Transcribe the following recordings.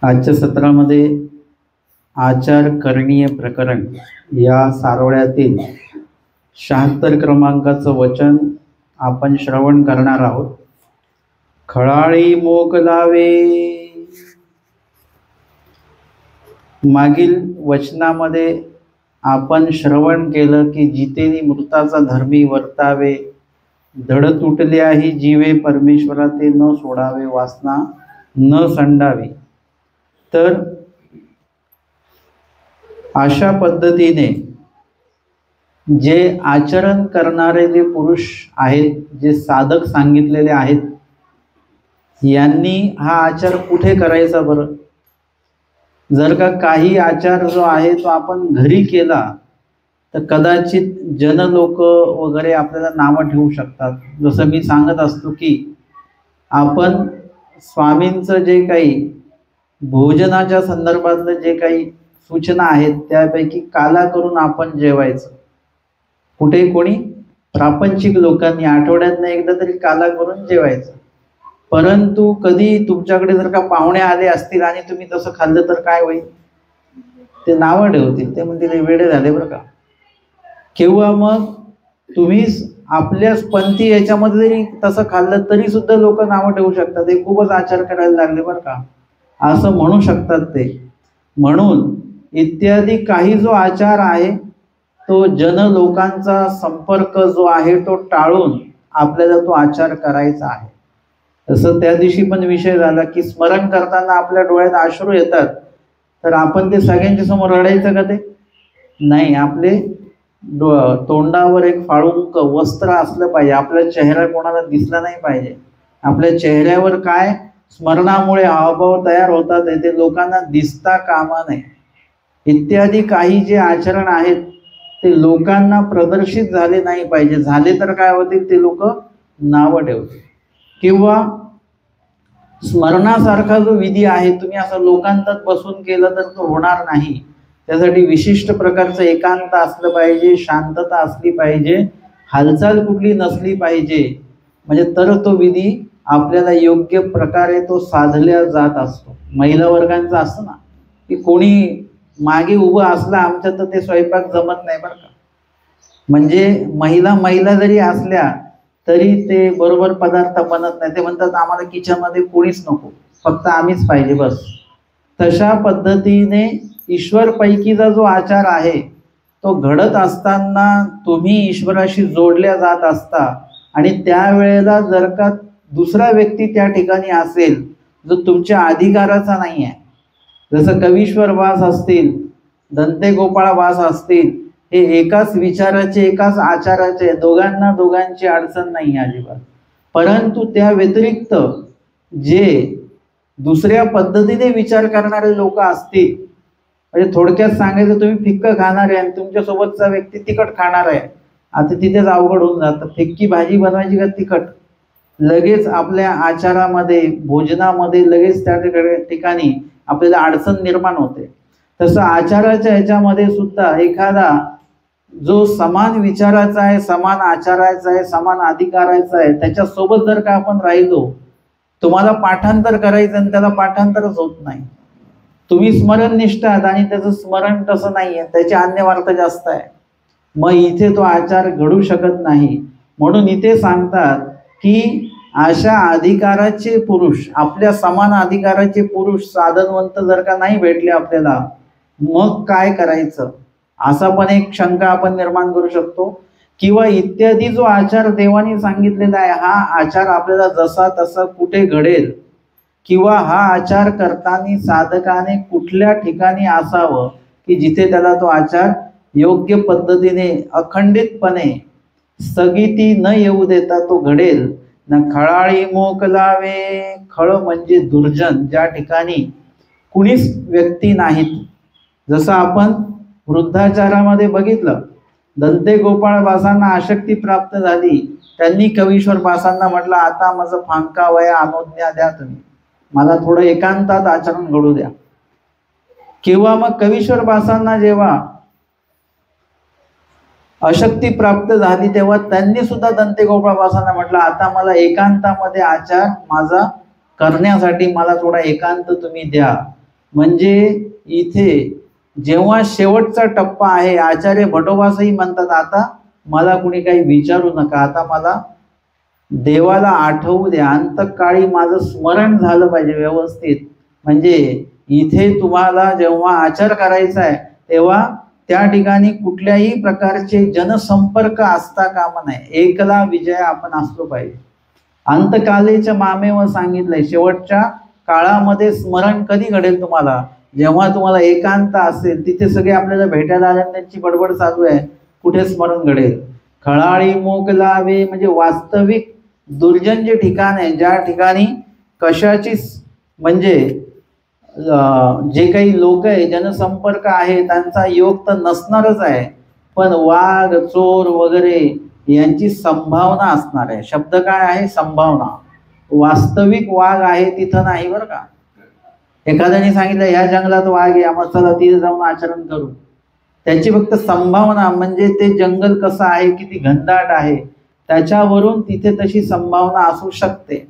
आजच्या सत्रामध्ये आचार करणीय प्रकरण या सारोळ्यातील 76 क्रमांकाचं वचन आपण श्रवण करणार आहोत. खळाळी मोकलावे. मागील वचनामध्ये आपण श्रवण केलं की जितेनी मृताचा धर्मी वर्तावे, धड तुटल्याही जीवे परमेश्वरा ते न सोडावे, वासना न संडावी. तर अशा पद्धतीने जे आचरण करणारे जे पुरुष आहेत, जे साधक सांगितलेले आहेत, यांनी हा आचार कुठे करायचा बरं? जर का काही आचार जो आहे तो आपण घरी केला तर कदाचित जनलोक वगैरे आपल्याला नावं ठेवू शकतात. जसं मी सांगत असतो की आपण स्वामींचं जे काही भोजनाच्या संदर्भातलं जे काही सूचना आहेत त्यापैकी काला करून आपण जेवायचं. कुठे कोणी प्रापंचिक लोकांनी आठवड्यातनं एकदा तरी काला करून जेवायचं. परंतु कधी तुमच्याकडे जर का पाहुणे आले असतील आणि तुम्ही तसं खाल्लं तर काय होईल? ते नावं ठेवतील, ते म्हणतील वेडे झाले बरं का. किंवा मग तुम्ही आपल्याच पंथी याच्यामध्ये जरी तसं खाल्लं तरी सुद्धा लोक नावं ठेवू शकतात, हे खूपच आचार करायला लागले बरं का, असं म्हणू शकतात ते. म्हणून इत्यादी काही जो आचार आहे तो जनलोकांचा संपर्क जो आहे तो टाळून आपल्याला तो आचार करायचा आहे. तसं त्या दिवशी पण विषय झाला की स्मरण करताना आपल्या डोळ्यात अश्रू येतात, तर आपण ते सगळ्यांच्या समोर रडायचं का? ते नाही. आपले तोंडावर एक फाळुंक वस्त्र असलं पाहिजे, आपला चेहरा कोणाला दिसला नाही पाहिजे. आपल्या चेहऱ्यावर काय स्मरणामुळे हावभाव तयार होतात ते लोकांना दिसता कामा नये. इत्यादी काही जे आचरण आहेत ते लोकांना प्रदर्शित झाले नाही पाहिजे. झाले तर काय होतील? ते लोक नावं ठेवतील. किंवा स्मरणासारखा जो विधी आहे तुम्ही असं लोकांतात बसून केलं तर तो होणार नाही. त्यासाठी विशिष्ट प्रकारचं एकांत असलं पाहिजे, शांतता असली पाहिजे, हालचाल कुठली नसली पाहिजे, म्हणजे तर तो विधी आपल्याला योग्य प्रकारे तो साधल्या जात असतो. महिला वर्गांचा असतं ना की कोणी मागे उभं असलं आमच्या तर ते स्वयंपाक जमत नाही बरं का. म्हणजे महिला जरी असल्या तरी ते बरोबर पदार्थ बनत नाही. ते म्हणतात आम्हाला किचनमध्ये कोणीच नको, फक्त आम्हीच पाहिजे बस. तशा पद्धतीने ईश्वरपैकीचा जो आचार आहे तो घडत असताना तुम्ही ईश्वराशी जोडल्या जात असता आणि त्यावेळेला जर का दुसरा व्यक्ती त्या ठिकाणी असेल जो तुमच्या अधिकाराचा नाही आहे, जसं कवीश्वर वास असतील, दंते गोपाळ वास असतील, हे एकाच विचाराचे एकाच आचाराचे, दोघांची अडचण नाही अजिबात. परंतु त्या व्यतिरिक्त जे दुसऱ्या पद्धतीने विचार करणारे लोक असतील, म्हणजे थोडक्यात सांगायचं तुम्ही फिक्क खाणार आहे आणि तुमच्यासोबतचा व्यक्ती तिखट खाणार आहे, आता तिथेच अवघड होऊन जातं. फिक्की भाजी बनवायची का तिखट? लगेच आपल्या आचारामध्ये भोजनामध्ये लगेच त्या ठिकाणी आपल्याला अडचण निर्माण होते. तसं आचाराच्या ह्याच्यामध्ये सुद्धा एखादा जो समान विचाराचा आहे, समान आचाराचा आहे, समान अधिकाराचा आहे, त्याच्यासोबत जर का आपण राहिलो, तुम्हाला पाठांतर करायचं आणि त्याला पाठांतरच होत नाही. तुम्ही स्मरणनिष्ठ आहात आणि त्याचं स्मरण तसं नाही आहे, त्याची अन्यवार्थ जास्त आहे, मग इथे तो आचार घडू शकत नाही. म्हणून इथे सांगतात की अशा अधिकाराचे पुरुष, आपल्या समान अधिकाराचे पुरुष साधनवंत जर का नाही भेटले आपल्याला, मग काय करायचं? असा पण एक शंका आपण निर्माण करू शकतो. किंवा इत्यादी जो आचार देवाने सांगितलेला आहे, हा आचार आपल्याला जसा तसा कुठे घडेल, किंवा हा आचार करताना साधकाने कुठल्या ठिकाणी असावं की जिथे त्याला तो आचार योग्य पद्धतीने अखंडितपणे स्थगिती न येऊ देता तो घडेल ना. खळाळी मोकलावे. खळ म्हणजे दुर्जन, ज्या ठिकाणी कुणीच व्यक्ती नाहीत. जसं आपण वृद्धाचारामध्ये बघितलं, दंते गोपाळ बासांना आशक्ती प्राप्त झाली, त्यांनी कवीश्वर बासांना म्हटलं आता माझं फांका वया अनुज्ञा द्या, तुम्ही मला थोडं एकांतात आचरण घडू द्या. किंवा मग कवीश्वर बासांना जेव्हा अशक्ती प्राप्त झाली तेव्हा त्यांनी सुद्धा दंतेगोपाळांना म्हटलं, आता मला एकांतामध्ये आचार माझा करण्यासाठी मला थोडा एकांत तुम्ही द्या. म्हणजे इथे जेव्हा शेवटचा टप्पा आहे, आचार्य भटोबासही म्हणतात, आता मला कुणी काही विचारू नका, आता मला देवाला आठवू द्या, अंतकाळी माझं स्मरण झालं पाहिजे व्यवस्थित. म्हणजे इथे तुम्हाला जेव्हा आचार करायचा आहे तेव्हा त्या ठिकाणी कुठल्याही प्रकारचे जनसंपर्क असता कामा नये, एकला विजय आपण असलो पाहिजे. अंतकालेच्या मामेवर सांगितलंय, शेवटच्या काळामध्ये स्मरण कधी घडेल तुम्हाला, जेव्हा तुम्हाला एकांत असेल, तिथे सगळे आपल्याला भेटायला आले, त्यांची बडबड चालू आहे, कुठे स्मरण घडेल. खळाळी मोकलावे म्हणजे वास्तविक दुर्जन जे ठिकाण आहे, ज्या ठिकाणी कशाचीच म्हणजे जे काही लोक आहे, जनसंपर्क आहे, त्यांचा योग तर नसणारच आहे, पण वाघ चोर वगैरे यांची संभावना असणार आहे. शब्द काय आहे? संभावना. वास्तविक वाघ आहे तिथं नाही बरं का. एखाद्याने सांगितलं ह्या जंगलात वाघ आहे, आम्हाला चला तिथे जाऊन आचरण करू, त्याची फक्त संभावना, म्हणजे ते जंगल कसं आहे, किती घनदाट आहे, त्याच्यावरून तिथे तशी संभावना असू शकते.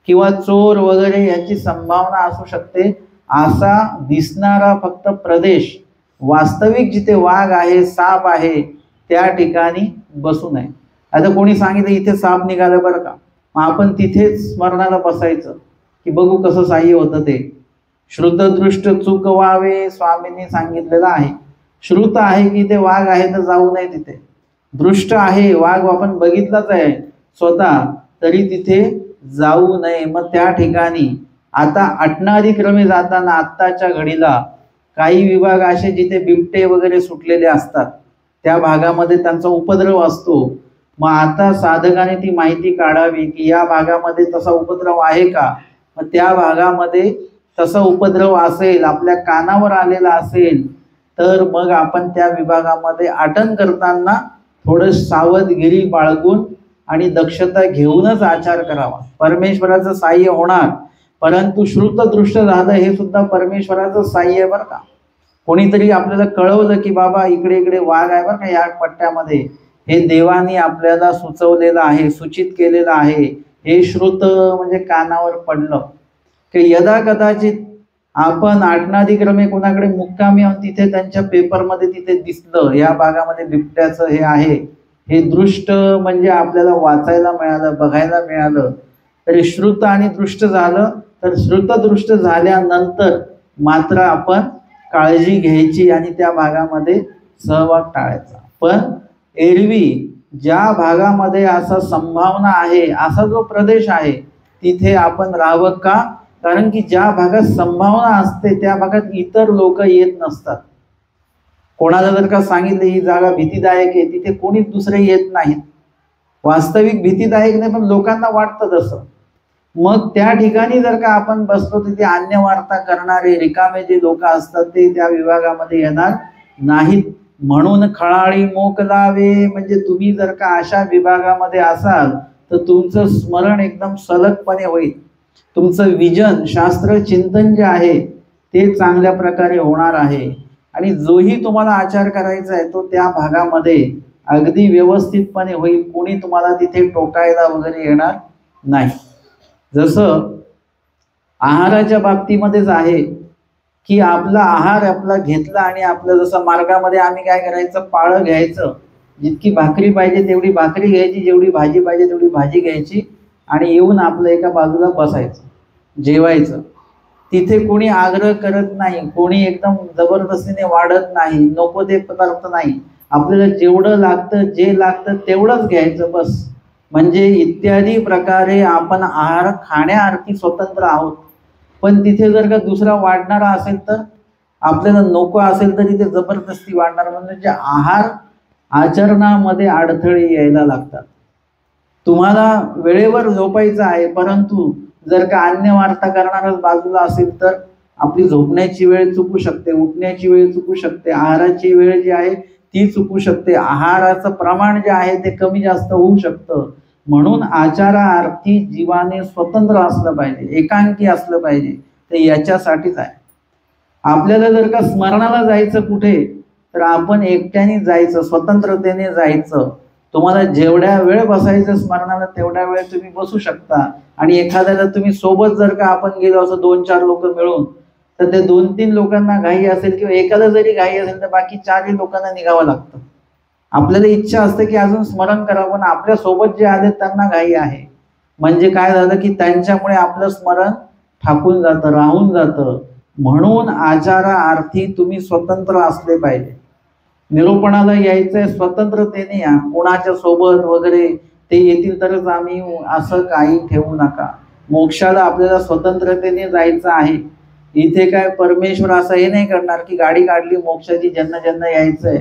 किंवा चोर वगैरे यांची संभावना असू शकते. असा दिसणारा फक्त प्रदेश, वास्तविक जिथे वाघ आहे, साप आहे, त्या ठिकाणी बसू नये. आता कोणी सांगितलं इथे साप निघालं बरं का, मग आपण तिथेच स्मरणाला बसायचं की बघू कसं साह्य होतं ते. श्रुतदृष्ट चूक व्हावे स्वामींनी सांगितलेलं आहे. श्रुत आहे की ते वाघ आहे तर जाऊ नये तिथे. दृष्ट आहे, वाघ आपण बघितलाच आहे स्वतः, तरी तिथे जाऊ नये. मग त्या ठिकाणी आता अटणारी क्रमे जाताना आत्ताच्या घडीला काही विभाग असे जिथे बिबटे वगैरे सुटलेले असतात, त्या भागामध्ये त्यांचा उपद्रव असतो. मग आता साधकाने ती माहिती काढावी की या भागामध्ये तसा उपद्रव आहे का. मग त्या भागामध्ये तसा उपद्रव असेल, आपल्या कानावर आलेला असेल, तर मग आपण त्या विभागामध्ये आटन करताना थोडं सावधगिरी बाळगून आणि दक्षता घेऊनच आचार करावा. परमेश्वराचं साह्य होणार, परंतु श्रुतदृष्ट झालं हे सुद्धा परमेश्वराचं साह्य आहे बरं का. कोणीतरी आपल्याला कळवलं की बाबा इकडे इकडे वाघ आहे बरं का या पट्ट्यामध्ये, हे देवानी आपल्याला सुचवलेलं आहे, सूचित केलेलं आहे. हे श्रुत म्हणजे कानावर पडलं की यदा कदाचित आपण आटनादिक्रमे कोणाकडे मुक्कामी आहोत, तिथे त्यांच्या पेपरमध्ये तिथे दिसलं या भागामध्ये बिबट्याचं हे आहे, हे दृष्ट म्हणजे आपल्याला वाचायला मिळालं, बघायला मिळालं, तरी श्रुत आणि दृष्ट झालं. तर श्रुतदृष्ट झाल्यानंतर मात्र आपण काळजी घ्यायची आणि त्या भागामध्ये सहभाग टाळायचा. पण एरवी ज्या भागामध्ये असा संभावना आहे, असा जो प्रदेश आहे, तिथे आपण राहावं का? कारण की ज्या भागात संभावना असते त्या भागात इतर लोक येत नसतात. कोणाला जर का सांगितलं ही जागा भीतीदायक आहे, तिथे कोणीच दुसरे येत नाहीत. वास्तविक भीतीदायक नाही, पण लोकांना वाटतं तसं. मग त्या ठिकाणी जर का आपण बसलो, तिथे अन्य वार्ता करणारे रिकामे जे लोक असतात ते त्या विभागामध्ये येणार नाहीत. म्हणून खळाळी मोकलावे म्हणजे तुम्ही जर का अशा विभागामध्ये असाल तर तुमचं स्मरण एकदम सलगपणे होईल. तुमचं विजन, शास्त्र चिंतन जे आहे ते चांगल्या प्रकारे होणार आहे. आणि जोही तुम्हाला आचार करायचा आहे तो त्या भागामध्ये अगदी व्यवस्थितपणे होईल. कोणी तुम्हाला तिथे टोकायला वगैरे येणार नाही. जसं आहाराच्या बाबतीमध्येच आहे की आपला आहार आपला घेतला आणि आपलं जसं मार्गामध्ये आम्ही काय करायचं, पाळं घ्यायचं, जितकी भाकरी पाहिजे तेवढी भाकरी घ्यायची, जेवढी भाजी पाहिजे तेवढी भाजी घ्यायची आणि येऊन आपलं एका बाजूला बसायचं, जेवायचं. तिथे कोणी आग्रह करत नाही, कोणी एकदम जबरदस्तीने वाढत नाही, नको ते पदार्थ नाही. आपल्याला जेवढं लागतं, जे लागतं तेवढंच घ्यायचं बस. म्हणजे इत्यादी प्रकारे आपण आहार खाण्याअर्थी स्वतंत्र आहोत. पण तिथे जर का दुसरा वाढणारा असेल तर आपल्याला नको असेल तरी ते जबरदस्ती वाढणार. म्हणजे आहार आचरणामध्ये अडथळे यायला लागतात. तुम्हाला वेळेवर झोपायचं आहे, परंतु जर का अन्य वार्ता करणारच बाजूला असेल तर आपली झोपण्याची वेळ चुकू शकते, उठण्याची वेळ चुकू शकते, आहाराची वेळ जी आहे ती चुकू शकते, आहाराचं प्रमाण जे आहे ते कमी जास्त होऊ शकतं. म्हणून आचारार्थी जीवाने स्वतंत्र असलं पाहिजे, एकांकी असलं पाहिजे. ते याच्यासाठीच आहे. आपल्याला जर का स्मरणाला जायचं कुठे तर आपण एकट्याने जायचं, स्वतंत्रतेने जायचं. तुम्हाला जेवढ्या वेळ बसायचं स्मरणाला तेवढ्या वेळ तुम्ही बसू शकता. आणि एखाद्याला तुम्ही सोबत जर का आपण गेलो असं 2-4 लोक मिळून, तर ते 2-3 लोकांना घाई असेल किंवा एकाला जरी घाई असेल तर बाकी 4 लोकांना निघावं लागतं. आपल्याला इच्छा असते की अजून स्मरण करावं, पण आपल्या सोबत जे आले त्यांना घाई आहे. म्हणजे काय झालं की त्यांच्यामुळे आपलं स्मरण ठाकून जातं, राहून जातं. म्हणून आचारार्थी तुम्ही स्वतंत्र असले पाहिजे. निरूपणाला यायचंय स्वतंत्रतेने या, कोणाच्या सोबत वगैरे ते येतील तरच आम्ही असं काही ठेवू नका. मोक्षाला आपल्याला स्वतंत्रतेने जायचं आहे. इथे काय परमेश्वर असं हे नाही करणार की गाडी काढली मोक्षाची, ज्यांना ज्यांना यायचंय.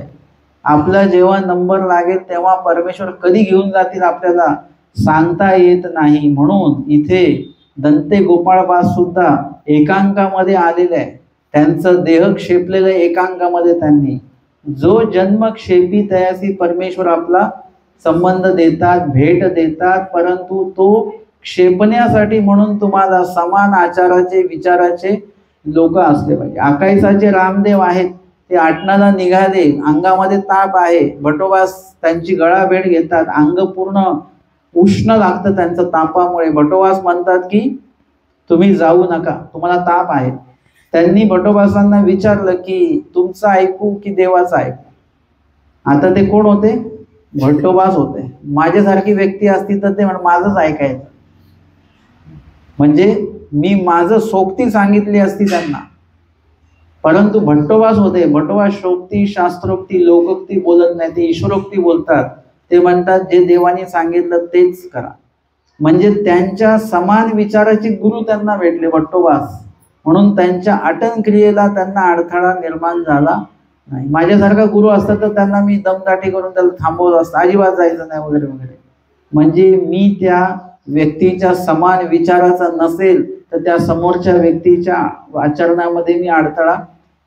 आपला जेव्हा नंबर लागेल तेव्हा परमेश्वर कधी घेऊन जातील आपल्याला सांगता येत नाही. म्हणून इथे दंते गोपाळबास सुद्धा एकांकामध्ये आलेले आहे. त्यांचं देह क्षेपलेलं एकांकामध्ये. त्यांनी जो जन्मक्षेपी तयासी परमेश्वर आपला संबंध देतात, भेट देतात, परंतु तो क्षेपण्यासाठी म्हणून तुम्हाला समान आचाराचे विचाराचे लोक असले पाहिजे. आकाईसाचे रामदेव आहेत, ते आटणाला निघाले, अंगामध्ये ताप आहे, भटोबास त्यांची गळाभेट घेतात, अंग पूर्ण उष्ण लागतं त्यांचं तापामुळे. भटोबास म्हणतात की तुम्ही जाऊ नका, तुम्हाला ताप आहे. त्यांनी भटोबासांना विचारलं की तुमचं ऐकू की देवाचं ऐकू. आता ते कोण होते? भट्टोबास होते. माझ्यासारखी व्यक्ती असती तर ते माझंच ऐकायचं, म्हणजे मी माझं सोक्ती सांगितली असती त्यांना. परंतु भट्टोबास होते. भट्टोबा शोक्ती, शास्त्रोक्ती, लोकोक्ती बोलत नाही, ते ईश्वरोक्ती बोलतात. ते म्हणतात जे देवाने सांगितलं तेच करा. म्हणजे त्यांच्या समान विचाराचे गुरु त्यांना भेटले भट्टोबास. म्हणून त्यांच्या आटन क्रियेला त्यांना अडथळा निर्माण झाला नाही. माझ्यासारखा गुरु असता तर त्यांना मी दमदाटी करून त्याला थांबवलं असतं, अजिबात जायचं नाही वगैरे वगैरे. म्हणजे मी त्या व्यक्तीच्या समान विचाराचा नसेल तर त्या समोरच्या व्यक्तीच्या आचरणामध्ये मी अडथळा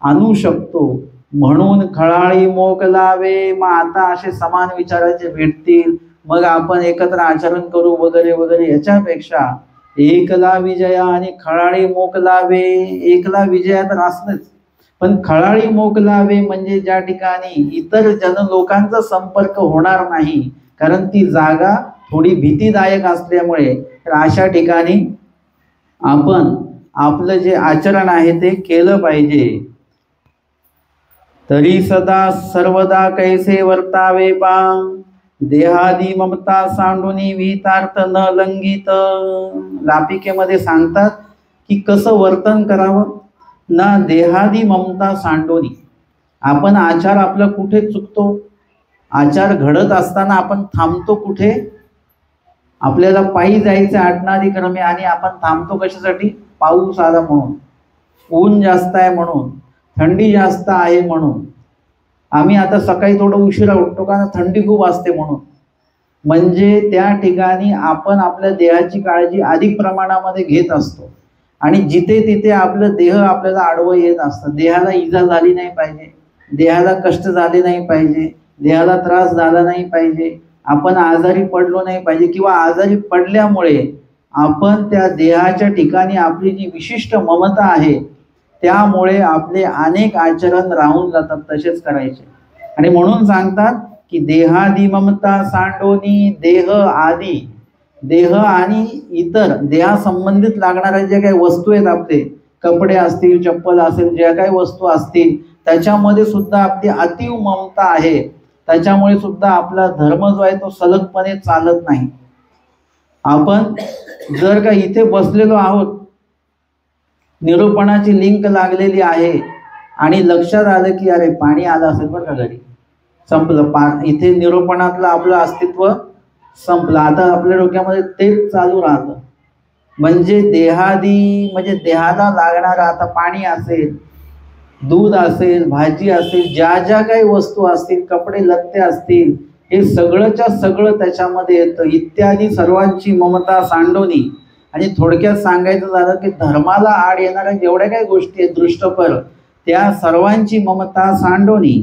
आणू शकतो. म्हणून खळाळी मोकलावे. मग आता असे समान विचाराचे भेटतील, मग आपण एकत्र आचरण करू वगैरे वगैरे. याच्यापेक्षा एकला विजया आणि खळाळी मोकलावे. एकला विजया तर असलंच, पण खळाळी मोकलावे म्हणजे ज्या ठिकाणी इतर जन लोकांचा संपर्क होणार नाही, कारण ती जागा थोडी भीतीदायक असल्यामुळे. तर अशा ठिकाणी आपण आपलं जे आचरण आहे ते केलं पाहिजे. तरी सदा सर्वदा कैसे वर्तावे पा, देहादी ममता सांडूनी विहितार्थ न लंघित. लापिकेमध्ये सांगतात की कसं वर्तन करावं ना. देहादी ममता सांडोनी. आपण आचार आपलं कुठे चुकतो? आचार घडत असताना आपण थांबतो कुठे? आपल्याला पायी जायचं आटणारी क्रमे आणि आपण थांबतो कशासाठी? पाऊस आला म्हणून, ऊन जास्त आहे म्हणून, थंडी जास्त आहे म्हणून. आम्ही आता सकाळी थोडं उशिरा उठतो कारण थंडी खूप असते म्हणून. म्हणजे त्या ठिकाणी आपण आपल्या देहाची काळजी अधिक प्रमाणामध्ये घेत असतो. आणि जिथे तिथे आपलं देह आपल्याला आडवं येत असतं. देहाला इजा झाली नाही पाहिजे, देहाला कष्ट झाले नाही पाहिजे, देहाला त्रास झाला नाही पाहिजे, आपण आजारी पडलो नाही पाहिजे, किंवा आजारी पडल्यामुळे आपण त्या देहाच्या ठिकाणी आपली जी विशिष्ट ममता आहे त्यामुळे आपले अनेक आचरण राहून जातात. तसेच करायचे. आणि म्हणून सांगतात की देहादी ममता सांडोनी. देह आदी, देह आणि इतर देहासंबंधित लागणाऱ्या ज्या काही वस्तू आहेत, आपले कपडे असतील, चप्पल असेल, ज्या काही वस्तू असतील, त्याच्यामध्ये सुद्धा आपली अतीव ममता आहे. त्याच्यामुळे सुद्धा आपला धर्म जो आहे तो सलगपणे चालत नाही. आपण जर का इथे बसलेलो आहोत, निरूपणाची लिंक लागलेली आहे आणि लक्षात आलं की अरे पाणी आलं असेल बरं का घरी, संपलं, इथे निरूपणातलं आपलं अस्तित्व संपलं. आता आपल्या डोक्यामध्ये तेच चालू राहतं. म्हणजे देहादी म्हणजे देहाला लागणारं, आता पाणी असेल, दूध असेल, भाजी असेल, ज्या ज्या काही वस्तू असतील, कपडे लत्ते असतील, हे सगळंच्या सगळं त्याच्यामध्ये येतं. इत्यादी सर्वांची ममता सांडोनी. आणि थोडक्यात सांगायचं झालं की धर्माला आड येणाऱ्या जेवढ्या काही गोष्टी आहेत दृष्टपर, त्या सर्वांची ममता सांडोनी.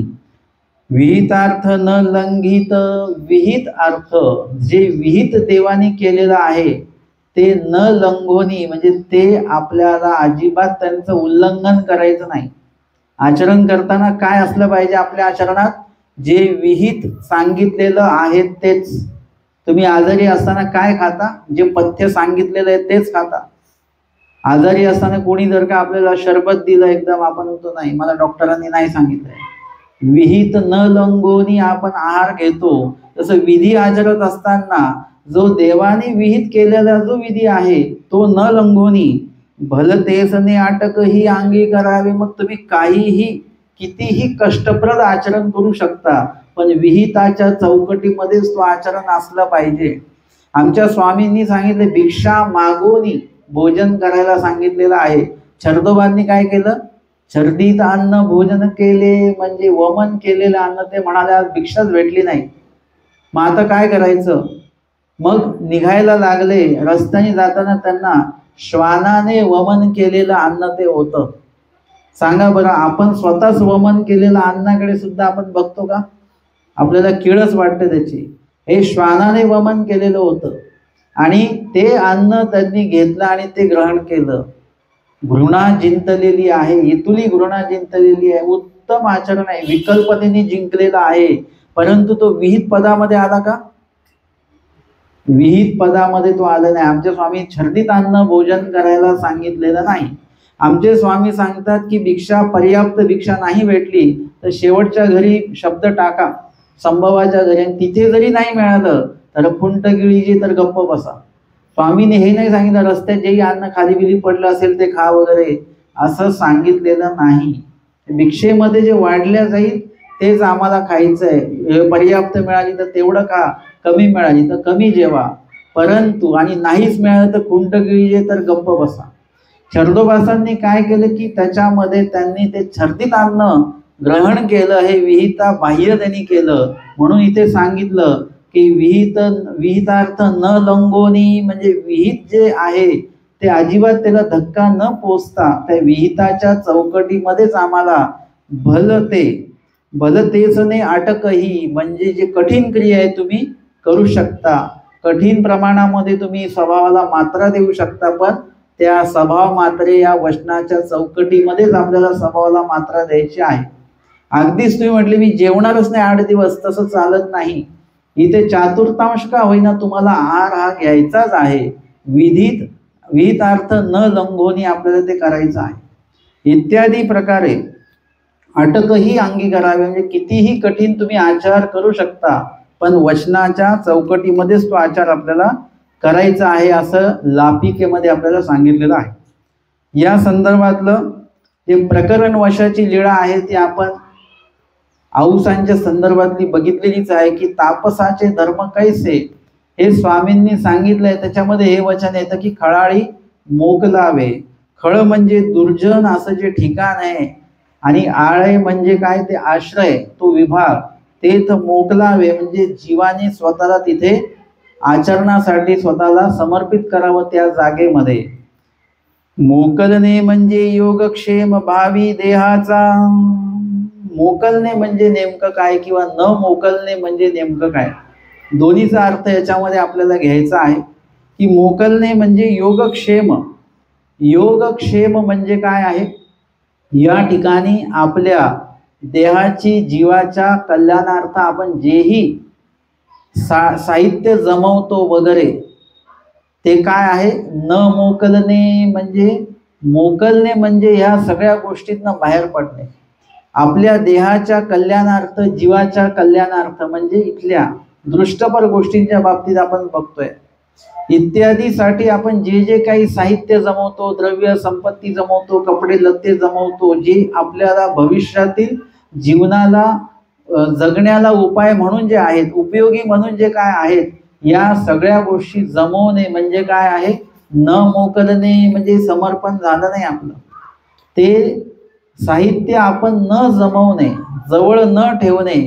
विहितार्थ न लंघित. विहित अर्थ जे विहित देवाने केलेलं आहे ते न लंघोनी, म्हणजे ते आपल्याला अजिबात त्यांचं उल्लंघन करायचं नाही. आचरण करताना काय असलं पाहिजे आपल्या आचरणात? जे विहित सांगितलेलं आहे तेच. तुम्ही आजारी असताना काय खाता? जे पथ्य सांगितलेलं आहे तेच खाता. आजारी असताना कोणी जर का आपल्याला शरबत दिलं एकदम, आपण म्हणतो नाही, मला डॉक्टरांनी नाही सांगितलंय. विहित न लंगोनी आपण आहार घेतो. तसं विधी आचरत असताना जो देवाने विहित केलेला जो विधी आहे तो न लंगोनी भलतेसने आटक ही अंगी करावे. मग तुम्ही काहीही कितीही कष्टप्रद आचरण करू शकता, पण विहिताच्या चौकटीमध्येच तो आचरण असलं पाहिजे. आमच्या स्वामींनी सांगितले भिक्षा मागोनी भोजन करायला सांगितलेलं आहे. छर्दोबांनी काय केलं? छर्दीत अन्न भोजन केले, म्हणजे वमन केलेलं अन्न. ते म्हणाले आज भिक्षाच भेटली नाही, मग आता काय करायचं? मग निघायला लागले. रस्त्याने जाताना त्यांना श्वानाने वमन केलेलं अन्न ते होतं. सांगा बरं, आपण स्वतःच वमन केलेलं अन्नाकडे सुद्धा आपण बघतो का? आपल्याला किळस वाटते त्याची. हे श्वानाने वमन केलेलं होतं आणि ते अन्न त्यांनी घेतलं आणि ते ग्रहण केलं. घृणा जिंकलेली आहे, इथुली घृणा जिंकलेली आहे. उत्तम आचरण आहे, विकल्पतेने जिंकलेलं आहे. परंतु तो विहित पदामध्ये आला का? विहित पदामध्ये तो आला नाही. आमचे स्वामी छर्दीत अन्न भोजन करायला सांगितलेलं नाही. आमचे स्वामी सांगतात की भिक्षा, पर्याप्त भिक्षा नाही भेटली तर शेवटच्या घरी शब्द टाका, संभवाच्या घरी, आणि तिथे जरी नाही मिळालं तर फुंट गिळीजी तर गप्प बसा. स्वामीने हे नाही सांगितलं रस्त्यात जेही अन्न खाली बिली पडलं असेल ते खा वगैरे, असं सांगितलेलं नाही. भिक्षेमध्ये जे वाढल्या जाईल तेच आम्हाला खायचं आहे. पर्याप्त मिळाली तर तेवढं खा, कमी मिळाली तर कमी जेवा, परंतु आणि नाहीच मिळालं तर खुंट गिळीजे तर गप्प बसा. छर्दोबासांनी काय केलं की त्याच्यामध्ये त्यांनी ते छर्दीत अन्न ग्रहण केलं, हे विहिता बाह्य त्यांनी केलं. म्हणून इथे सांगितलं की विहितार्थ न लंगोनी, म्हणजे विहित जे आहे ते अजिबात त्याला धक्का न पोचता त्या विहिताच्या चौकटीमध्येच आम्हाला भलतेसने अटकही, म्हणजे जे कठीण क्रिया आहे तुम्ही करू शकता. कठीण प्रमाणामध्ये तुम्ही स्वभावाला मात्रा देऊ शकता, पण त्या स्वभाव मात्रे या वचनाच्या चौकटीमध्येच आपल्याला स्वभावाला मात्रा द्यायची आहे. अगदीच तुम्ही म्हटले मी जेवणारच नाही 8 दिवस, तसं चालत नाही. इथे चातुर्तांश का होईना तुम्हाला आहार हा घ्यायचाच आहे. विहितार्थ न लंघोनी आपल्याला ते करायचं आहे. इत्यादी प्रकारे अटकही अंगी करावे, म्हणजे कितीही कठीण तुम्ही आचार करू शकता, पण वचनाच्या चौकटीमध्येच तो आचार आपल्याला करायचा आहे, असं लापिकेमध्ये आपल्याला सांगितलेलं आहे. या संदर्भातलं जे प्रकरण वशाची लीळा आहे ती आपण औसांच्या संदर्भातली बघितलेलीच आहे की तापसाचे धर्म कैसे हे स्वामींनी सांगितलंय. त्याच्यामध्ये हे वचन येतं की खळाळी मोकलावे. खळ म्हणजे दुर्जन असं जे ठिकाण आहे, आणि आळे म्हणजे काय? ते आश्रय, तो विभाग. तेथ मोकलावे म्हणजे जीवाने स्वतःला तिथे आचरणासाठी स्वतःला समर्पित करावं त्या जागेमध्ये. मोकलने म्हणजे योगक्षेम भावी देहाचा. मोकलने म्हणजे नेमकं काय किंवा न मोकलने म्हणजे नेमकं काय, दोन्हीचा अर्थ याच्यामध्ये आपल्याला घ्यायचा आहे. की मोकलने म्हणजे योगक्षेम. योगक्षेम म्हणजे काय आहे? या ठिकाणी आपल्या देहाची, जीवाच्या कल्याणार्थ आपण जेही साहित्य जमवतो वगैरे ते काय आहे? न मोकलने म्हणजे, मोकलने म्हणजे ह्या सगळ्या गोष्टीतनं बाहेर पडणे. आपल्या देहाच्या कल्याणार्थ, जीवाच्या कल्याणार्थ, म्हणजे इथल्या दृष्टपर गोष्टींच्या बाबतीत आपण बघतोय, इत्यादीसाठी आपण जे जे काही साहित्य जमवतो, द्रव्य संपत्ती जमवतो, कपडे लत्ते जमवतो, जे आपल्याला भविष्यातील जीवनाला जगण्याला उपाय म्हणून जे आहेत, उपयोगी म्हणून जे काय आहेत, या सगळ्या गोष्टी जमवणे म्हणजे काय आहे? न मोकलणे म्हणजे समर्पण झालं नाही आपलं. ते साहित्य आपण न जमवणे, जवळ न ठेवणे,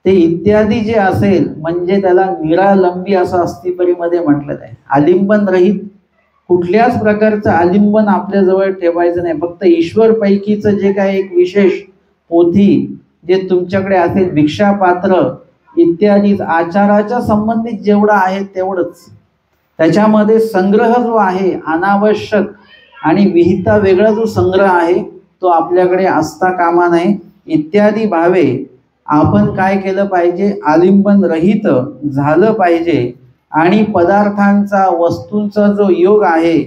ते इत्यादी जे असेल म्हणजे त्याला निरालंबी असं अस्तिपरीमध्ये म्हटलं आहे. आलिंबन रहित, कुठल्याच प्रकारचं आलिंबन आपल्या जवळ ठेवायचं नाही. फक्त ईश्वर पैकीचं जे काय एक विशेष पोथी जे तुमच्याकडे असेल, भिक्षापात्र इत्यादी आचाराच्या संबंधित जेवढं आहे तेवढंच. त्याच्यामध्ये संग्रह जो आहे अनावश्यक आणि विहिता वेगळा जो संग्रह आहे तो आपल्याकडे असता कामा नये इत्यादी भावे आपण काय केलं पाहिजे, आलिंबन रहित झालं पाहिजे. आणि पदार्थांचा वस्तूंचा जो योग आहे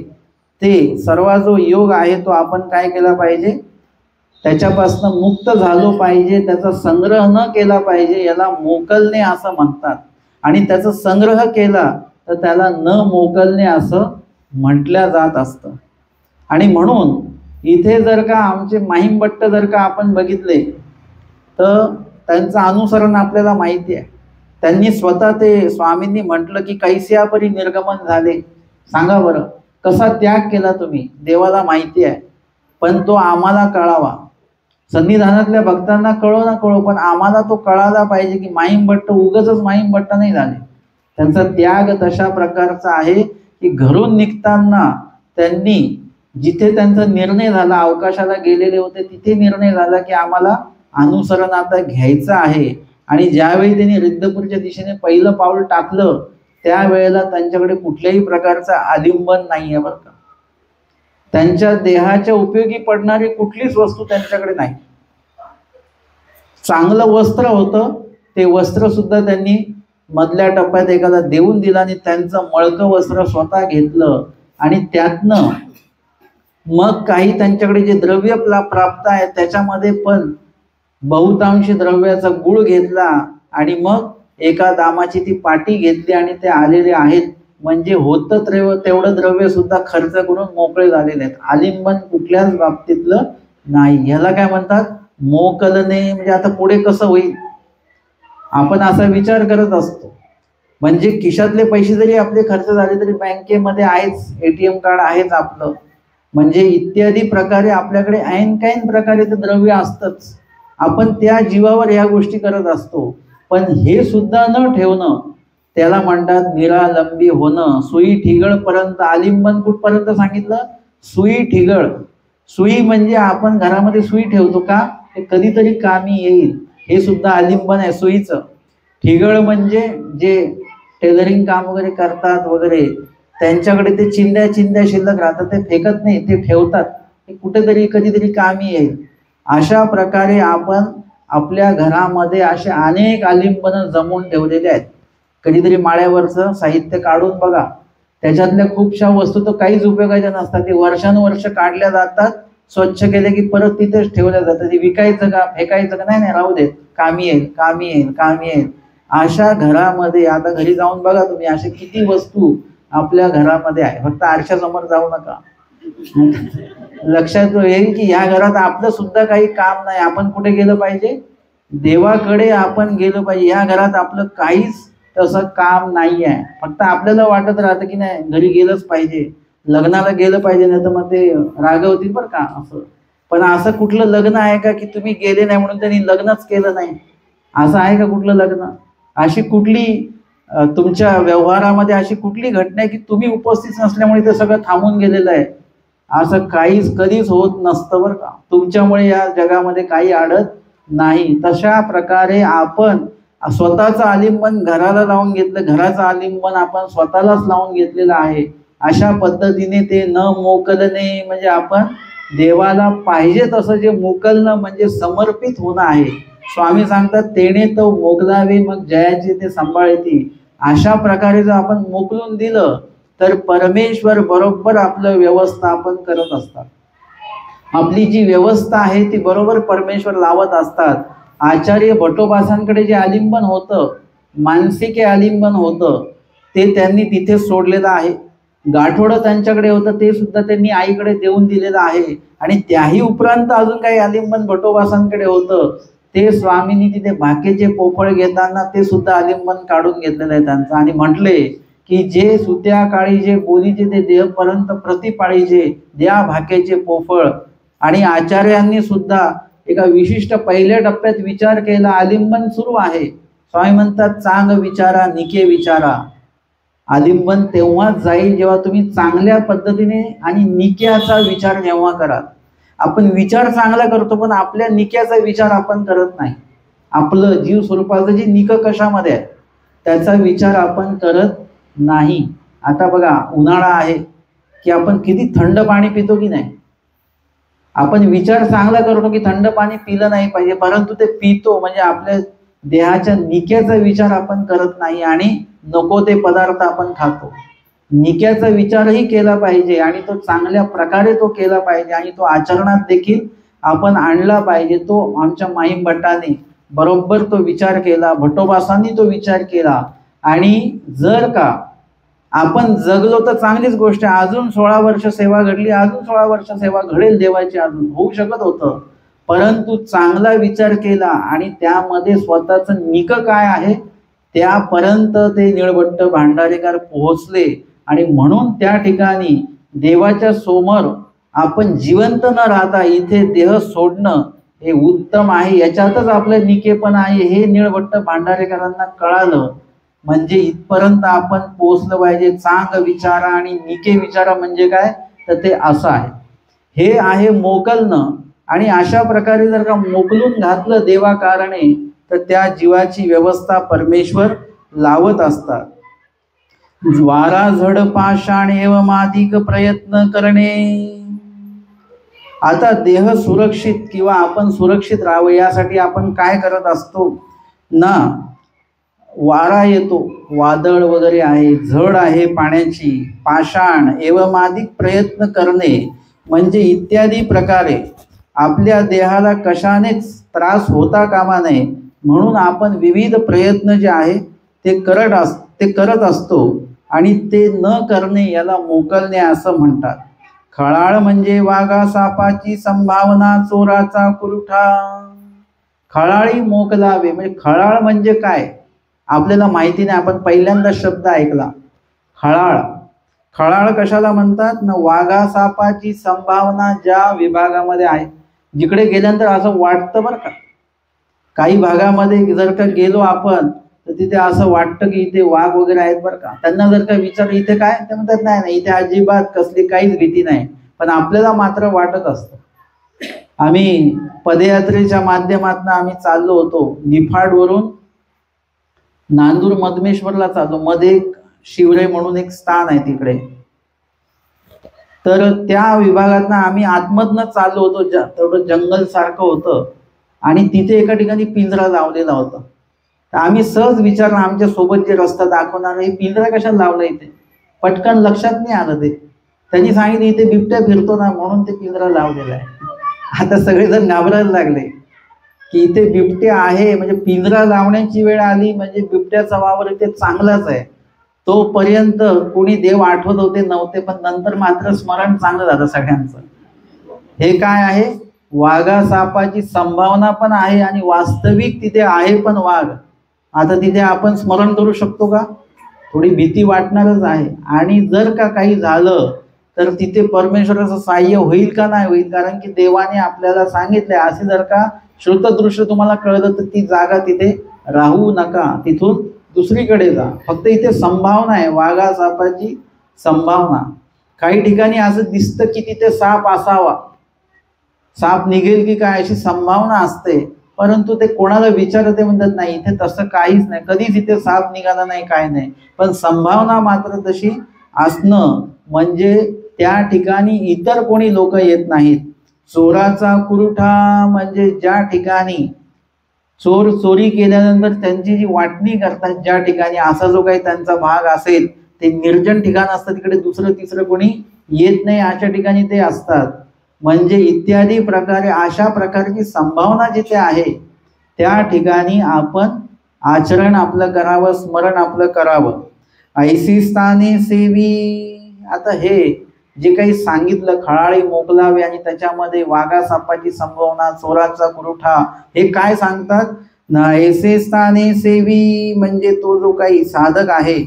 ते सर्व जो योग आहे तो आपण काय केला पाहिजे, त्याच्यापासून मुक्त झालो पाहिजे, त्याचा संग्रह न केला पाहिजे. याला मोकलणे असं म्हणतात. आणि त्याचा संग्रह केला तर त्याला न मोकलणे असं म्हटलं जात असतं. आणि म्हणून इथे जर का आमचे माहीमभट्ट जर का आपण बघितले तर त्यांचं अनुसरण आपल्याला माहिती आहे. त्यांनी स्वतः ते स्वामींनी म्हटलं की कैस्यापरी निर्गमन झाले. सांगा बरं कसा त्याग केला तुम्ही, देवाला माहिती आहे, पण तो आम्हाला कळावा. सन्निधानातल्या भक्तांना कळो ना कळो, पण आम्हाला तो कळाला पाहिजे की माहीमभट्ट उगाचच माहीमभट्ट नाही झाले. त्यांचा त्याग तशा प्रकारचा आहे की घरून निघताना त्यांनी जिथे त्यांचा निर्णय झाला, अवकाशाला गेलेले होते तिथे निर्णय झाला की आम्हाला अनुसरण आता घ्यायचं आहे. आणि ज्यावेळी त्यांनी रिद्धपूरच्या दिशेने पहिलं पाऊल टाकलं त्यावेळेला त्यांच्याकडे कुठल्याही प्रकारचं आलिंबन नाही आहे बरं का. त्यांच्या देहाच्या उपयोगी पडणारी कुठलीच वस्तू त्यांच्याकडे नाही. चांगलं वस्त्र होतं, ते वस्त्र सुद्धा त्यांनी मधल्या टप्प्यात एखादा देऊन दिला आणि त्यांचं मळकं वस्त्र स्वतः घेतलं. आणि त्यातनं मग काही त्यांच्याकडे जे द्रव्य प्राप्त आहे त्याच्यामध्ये पण बहुतांश द्रव्याचा गुळ घेतला आणि मग एका दामाची ती पाटी घेतली आणि ते आलेले आहेत. म्हणजे होतं तेवढं द्रव्य सुद्धा खर्च करून मोकळे झालेले आहेत. आलिंबन कुठल्याच बाबतीतलं नाही. ह्याला काय म्हणतात, मोकलने. म्हणजे आता पुढे कसं होईल आपण असा विचार करत असतो. म्हणजे खिशातले पैसे जरी आपले खर्च झाले तरी बँकेमध्ये आहेच, ATM कार्ड आहेच आपलं. म्हणजे इत्यादी प्रकारे आपल्याकडे ऐन कैन प्रकारे ते द्रव्य असतंच. आपण त्या जीवावर या गोष्टी करत असतो. पण हे सुद्धा न ठेवणं त्याला म्हणतात निरालंबी होणं. सुई ठिगळ पर्यंत आलिंबन कुठपर्यंत सांगितलं, सुई ठिगळ. सुई म्हणजे आपण घरामध्ये सुई ठेवतो का, हे कधीतरी कामी येईल, हे सुद्धा आलिंबन आहे सुईचं. ठिगळ म्हणजे जे टेलरिंग काम वगैरे करतात वगैरे त्यांच्याकडे ते चिंध्या शिल्लक राहतात, ते फेकत नाही, ते ठेवतात, हे कुठेतरी कधीतरी कामी येईल. अशा प्रकारे आपण आपल्या घरामध्ये असे अनेक आलिंबन जमवून ठेवलेले आहेत. कधीतरी माळ्यावरचं साहित्य काढून बघा, त्याच्यातल्या खूपशा वस्तू तर काहीच उपयोगाच्या नसतात. ते वर्षानुवर्ष काढल्या जातात, स्वच्छ केले की परत तिथेच ठेवल्या जातात. ते विकायचं का फेकायचं का, नाही राहू देत, कामी येईल कामी येईल कामी येईल. अशा घरामध्ये आता घरी जाऊन बघा तुम्ही, अशा किती वस्तू आपल्या घरामध्ये आहे. फक्त आरशासमोर जाऊ नका, लक्षात येईल की या घरात आपलं सुद्धा काही काम नाही. आपण कुठे गेलं पाहिजे, देवाकडे आपण गेलो पाहिजे. या घरात आपलं काहीच तसं काम नाही आहे. फक्त आपल्याला वाटत राहतं की नाही घरी गेलंच पाहिजे, लग्नाला गेलं पाहिजे, नाही तर मग ते रागवतील बरं का असं. पण असं कुठलं लग्न आहे का की तुम्ही गेले नाही म्हणून त्यांनी लग्नच केलं नाही, असं आहे का कुठलं लग्न? अशी कुठली तुमच्या व्यवहारामध्ये अशी कुठली घटना आहे की तुम्ही उपस्थित नसल्यामुळे ते सगळं थांबून गेलेलं आहे? असं काहीच कधीच होत नसतं बरं का. तुमच्यामुळे या जगामध्ये काही अडत नाही. तशा प्रकारे आपण स्वतःचं आलिंबन घराला लावून घेतलं, घराचं आलिंबन आपण स्वतःलाच लावून घेतलेलं आहे. अशा पद्धतीने ते न मोकलणे म्हणजे आपण देवाला पाहिजे तसं जे मोकलणं म्हणजे समर्पित होणं आहे. स्वामी सांगतात तेने तो मोकलावे मग जयाचे ते सांभाळती. अशा प्रकारे जर आपण मोकलून दिलं तर परमेश्वर बरोबर आपलं व्यवस्थापन करत असतात. आपली जी व्यवस्था आहे ती बरोबर परमेश्वर लावत असतात. आचार्य भट्टोबासांकडे जे आलिंबन होतं, मानसिक आलिंबन होतं, ते त्यांनी तिथे सोडलेलं आहे. गाठोडं त्यांच्याकडे होतं, ते सुद्धा त्यांनी आईकडे देऊन दिलेलं आहे. आणि त्याही उपरांत अजून काही आलिंबन भट्टोबासांकडे होतं, ते स्वामींनी तिथे भाकेचे पोफळ घेताना ते सुद्धा आलिंबन काढून घेतलेलं आहे त्यांचं. आणि म्हटले की जे सुत्या काळी जे बोलीचे ते देहपर्यंत प्रतिपाळीचे द्या भाकेचे पोफळ. आणि आचार्यांनी सुद्धा एका विशिष्ट पहिल्या टप्प्यात विचार केला, आलिंबन सुरू आहे. स्वामी म्हणतात चांग विचारा निके विचारा. आलिंबन तेव्हाच जाईल जेव्हा तुम्ही चांगल्या पद्धतीने आणि निक्याचा विचार जेव्हा कराल. आपण विचार चांगला करतो पण आपल्या निक्याचा विचार आपण करत नाही. आपलं जीव स्वरूपाचं जे निक कशामध्ये आहे त्याचा विचार आपण करत नाही. आता बघा उन्हाळा आहे की आपण किती थंड पाणी पितो की नाही. आपण विचार चांगला करतो की थंड पाणी पिलं नाही पाहिजे, परंतु ते पितो म्हणजे आपल्या देहाच्या निक्याचा विचार आपण करत नाही आणि नको ते पदार्थ आपण खातो. निक्याचा विचारही केला पाहिजे आणि तो चांगल्या प्रकारे तो केला पाहिजे आणि तो आचरणात देखील आपण आणला पाहिजे. तो आमच्या माहीम भट्टाने बरोबर तो विचार केला, भट्टोबासांनी तो विचार केला. आणि जर का आपण जगलो तर चांगलीच गोष्ट आहे. अजून 16 वर्ष सेवा घडली, अजून 16 वर्ष सेवा घडेल देवाची, अजून होऊ शकत होतं. परंतु चांगला विचार केला आणि त्यामध्ये स्वतःच निक काय आहे त्यापर्यंत ते निळभट्ट भांडारेकर पोहोचले. आणि म्हणून त्या ठिकाणी देवाच्या समोर आपण जिवंत न राहता इथे देह सोडणं हे उत्तम आहे, याच्यातच आपलं निकेपण आहे हे निळभट्ट भांडारेकरांना कळालं. म्हणजे इथपर्यंत आपण पोहोचलं पाहिजे. चांग विचारा आणि निके विचारा म्हणजे काय तर ते असं आहे, हे आहे मोकलणं. आणि अशा प्रकारे जर का मोकलून घातलं देवाकारणे तर त्या जीवाची व्यवस्था परमेश्वर लावत असतात. ज्वारा झड पाषाण एवं अधिक प्रयत्न करणे. आता देह सुरक्षित किंवा आपण सुरक्षित राहावं यासाठी आपण काय करत असतो ना, वारा येतो, वादळ वगैरे आहे, झड आहे पाण्याची, पाषाण एवं अधिक प्रयत्न करणे म्हणजे इत्यादी प्रकारे आपल्या देहाला कशानेच त्रास होता कामा नये म्हणून आपण विविध प्रयत्न जे आहे ते करत असतो. आणि ते न करणे याला मोकलणे असं म्हणतात. खळाळ म्हणजे वाघा सापाची संभावना, चोराचा कुरुठा. खळाळी मोकलावे म्हणजे खळाळ म्हणजे काय आपल्याला माहिती नाही, आपण पहिल्यांदा शब्द ऐकला. खळाळ, खळाळ कशाला म्हणतात ना, वाघा सापाची संभावना ज्या विभागामध्ये आहे, जिकडे गेल्यानंतर असं वाटतं बरं का, काही भागामध्ये जर का गेलो आपण तर तिथे असं वाटतं की इथे वाघ वगैरे आहेत बरं का. त्यांना जर का विचारलं इथे काय, ते म्हणतात नाही नाही इथे अजिबात कसली काहीच भीती नाही, पण आपल्याला मात्र वाटत असतं. आम्ही पदयात्रेच्या माध्यमातून आम्ही चाललो होतो, निफाडवरून नांदूर मधमेश्वरला चाललो. मध्ये एक शिवरे म्हणून एक स्थान आहे तिकडे, तर त्या विभागातनं आम्ही आतमधनं चाललो होतो. थोडं जंगल सारखं होतं आणि तिथे एका ठिकाणी पिंजरा लावलेला होता. तर आम्ही सहज विचारलं आमच्या सोबत जे रस्ता दाखवणार, हे पिंजरा कशाला लावला इथे, पटकन लक्षात नाही आलं. ते त्यांनी सांगितलं इथे बिबट्या फिरतो ना म्हणून ते पिंजरा लावलेला आहे. आता सगळेजण घाबरायला लागले की इथे बिबट्या आहे, म्हणजे पिंजरा लावण्याची वेळ आली म्हणजे बिबट्याचा वावर इथे चांगलाच आहे. तोपर्यंत कोणी देव आठवत होते नव्हते, पण नंतर मात्र स्मरण चांगलं झालं सगळ्यांचं. हे काय आहे, वाघा सापाची संभावना पण आहे आणि वास्तविक तिथे आहे पण वाघ. आता तिथे आपण स्मरण करू शकतो का, थोडी भीती वाटणारच आहे. आणि जर का काही झालं तर तिथे परमेश्वराचं सहाय्य होईल का नाही होईल, कारण की देवाने आपल्याला सांगितले असे जर का श्रुतदृश्य तुम्हाला कळलं तर ती जागा तिथे राहू नका, तिथून दुसरीकडे जा. फक्त इथे संभावना आहे, वाघा सापाची संभावना. काही ठिकाणी असं दिसतं की तिथे साप असावा, साप निघेल की काय अशी संभावना असते, परंतु ते कोणाला विचारते म्हणतात नाही इथे तसं काहीच नाही, कधीच इथे साप निघाला नाही, काय नाही. पण संभावना मात्र तशी असणं म्हणजे त्या ठिकाणी इतर कोणी लोक येत नाहीत. चोराचा कुरुठा म्हणजे ज्या ठिकाणी चोर चोरी केल्यानंतर त्यांची जी वाटणी करतात, ज्या ठिकाणी असा जो काही त्यांचा भाग असेल ते निर्जन ठिकाण असतं, तिकडे दुसरं तिसरं कोणी येत नाही अशा ठिकाणी ते असतात. म्हणजे इत्यादी प्रकारे अशा प्रकारची संभावना जिथे आहे त्या ठिकाणी आपण आचरण आपलं करावं, स्मरण आपलं करावं. ऐसी स्थाने सेवी. आता हे जे काही सांगितलं खळाळी मोकलावे आणि त्याच्यामध्ये वाघा सापाची संभावना, चोराचा कुरुठा, हे काय सांगतात ना, ऐसे स्थाने सेवी म्हणजे तो जो काही साधक आहे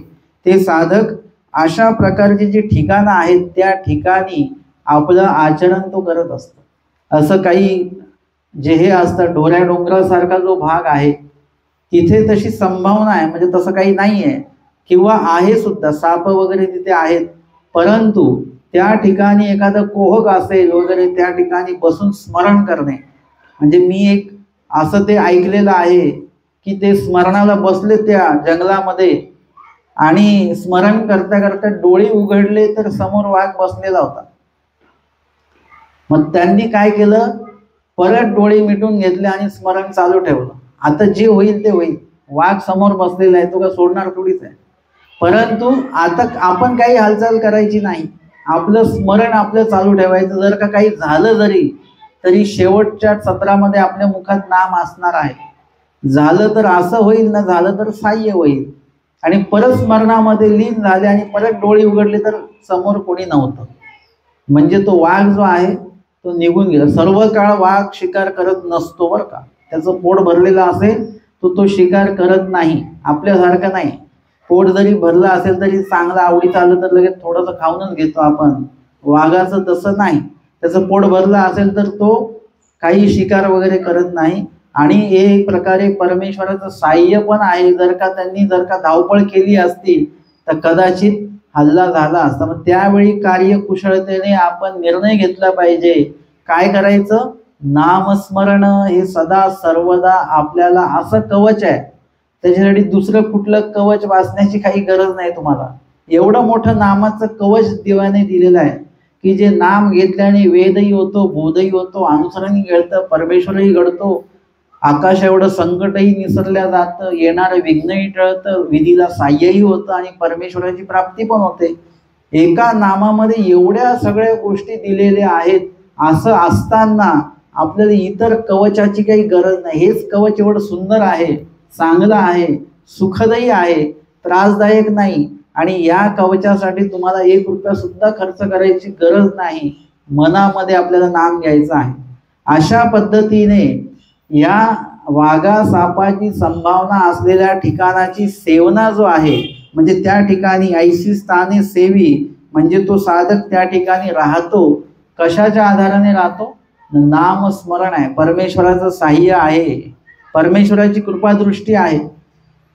ते साधक अशा प्रकारचे जे ठिकाणं आहेत त्या ठिकाणी आपलं आचरण तो करत असतो. असं काही जे हे असतं डोऱ्या डोंगरासारखा जो भाग आहे तिथे तशी संभावना आहे, म्हणजे तसं काही नाही आहे किंवा आहे सुद्धा, साप वगैरे तिथे आहेत, परंतु त्या ठिकाणी एखादं कोहक असेल वगैरे त्या ठिकाणी बसून स्मरण करणे. म्हणजे मी एक असं ते ऐकलेलं आहे की ते स्मरणाला बसले त्या जंगलामध्ये आणि स्मरण करता करता डोळे उघडले तर समोर वाघ बसलेला होता. मग त्यांनी काय केलं, परत डोळे मिटून घेतले आणि स्मरण चालू ठेवलं. आता जे होईल ते होईल, वाघ समोर बसलेला आहे, तो का सोडणार थोडीच आहे. परंतु आता आपण काही हालचाल करायची नाही, आपलं स्मरण आपलं चालू ठेवायचं. जर का काही झालं जरी तरी शेवटच्या सत्रामध्ये आपल्या मुखात नाम असणार आहे. झालं तर असं होईल, ना झालं तर साह्य होईल. आणि परत स्मरणामध्ये लीन झाले आणि परत डोळे उघडले तर समोर कोणी नव्हतं. म्हणजे तो वाघ जो आहे तो निघून गेला. सर्व काळ वाघ शिकार करत नसतो बरं का. त्याचं पोट भरलेलं असेल तो शिकार करत नाही. आपल्यासारखं नाही, पोट जरी भरलं असेल तरी चांगलं आवडीचं आलं तर लगेच थोडंसं खाऊनच घेतो आपण. वाघाचं तसं नाही, त्याचं पोट भरलं असेल तर तो काही शिकार वगैरे करत नाही. आणि एक प्रकारे परमेश्वराचं साह्य पण आहे. जर का धावपळ केली असती तर कदाचित हल्ला झाला असता. मग त्यावेळी कार्यकुशलतेने आपण निर्णय घेतला पाहिजे. काय करायचं, नामस्मरण हे सदा सर्वदा आपल्याला असं कवच आहे. त्याच्यासाठी दुसरं कुठलं कवच वाचण्याची काही गरज नाही तुम्हाला. एवढं मोठं नामाचं कवच देवाने दिलेलं आहे की जे नाम घेतल्याने वेदही होतो, बोधही होतो, अनुसरणही घडतं, परमेश्वरही घडतो, आकाश एवढं संकटही निसरल्या जातं, येणारं विघ्नही टळतं, विधीला साह्यही होतं आणि परमेश्वराची प्राप्ती पण होते. एका नामामध्ये एवढ्या सगळ्या गोष्टी दिलेल्या आहेत. असं असताना आपल्याला इतर कवचाची काही गरज नाही. हेच कवच एवढं सुंदर आहे, चांगलं आहे, सुखदही आहे, त्रासदायक नाही. आणि या कवचासाठी तुम्हाला 1 रुपया सुद्धा खर्च करायची गरज नाही. मनामध्ये आपल्याला नाम घ्यायचं आहे. अशा पद्धतीने या वाघा सापाची संभावना असलेल्या ठिकाणाची सेवना जो आहे, म्हणजे त्या ठिकाणी ऐशी स्थाने सेवी, म्हणजे तो साधक त्या ठिकाणी राहतो. कशाच्या आधाराने राहतो, नामस्मरण आहे, परमेश्वराचं साह्य आहे, परमेश्वराची कृपादृष्टी आहे.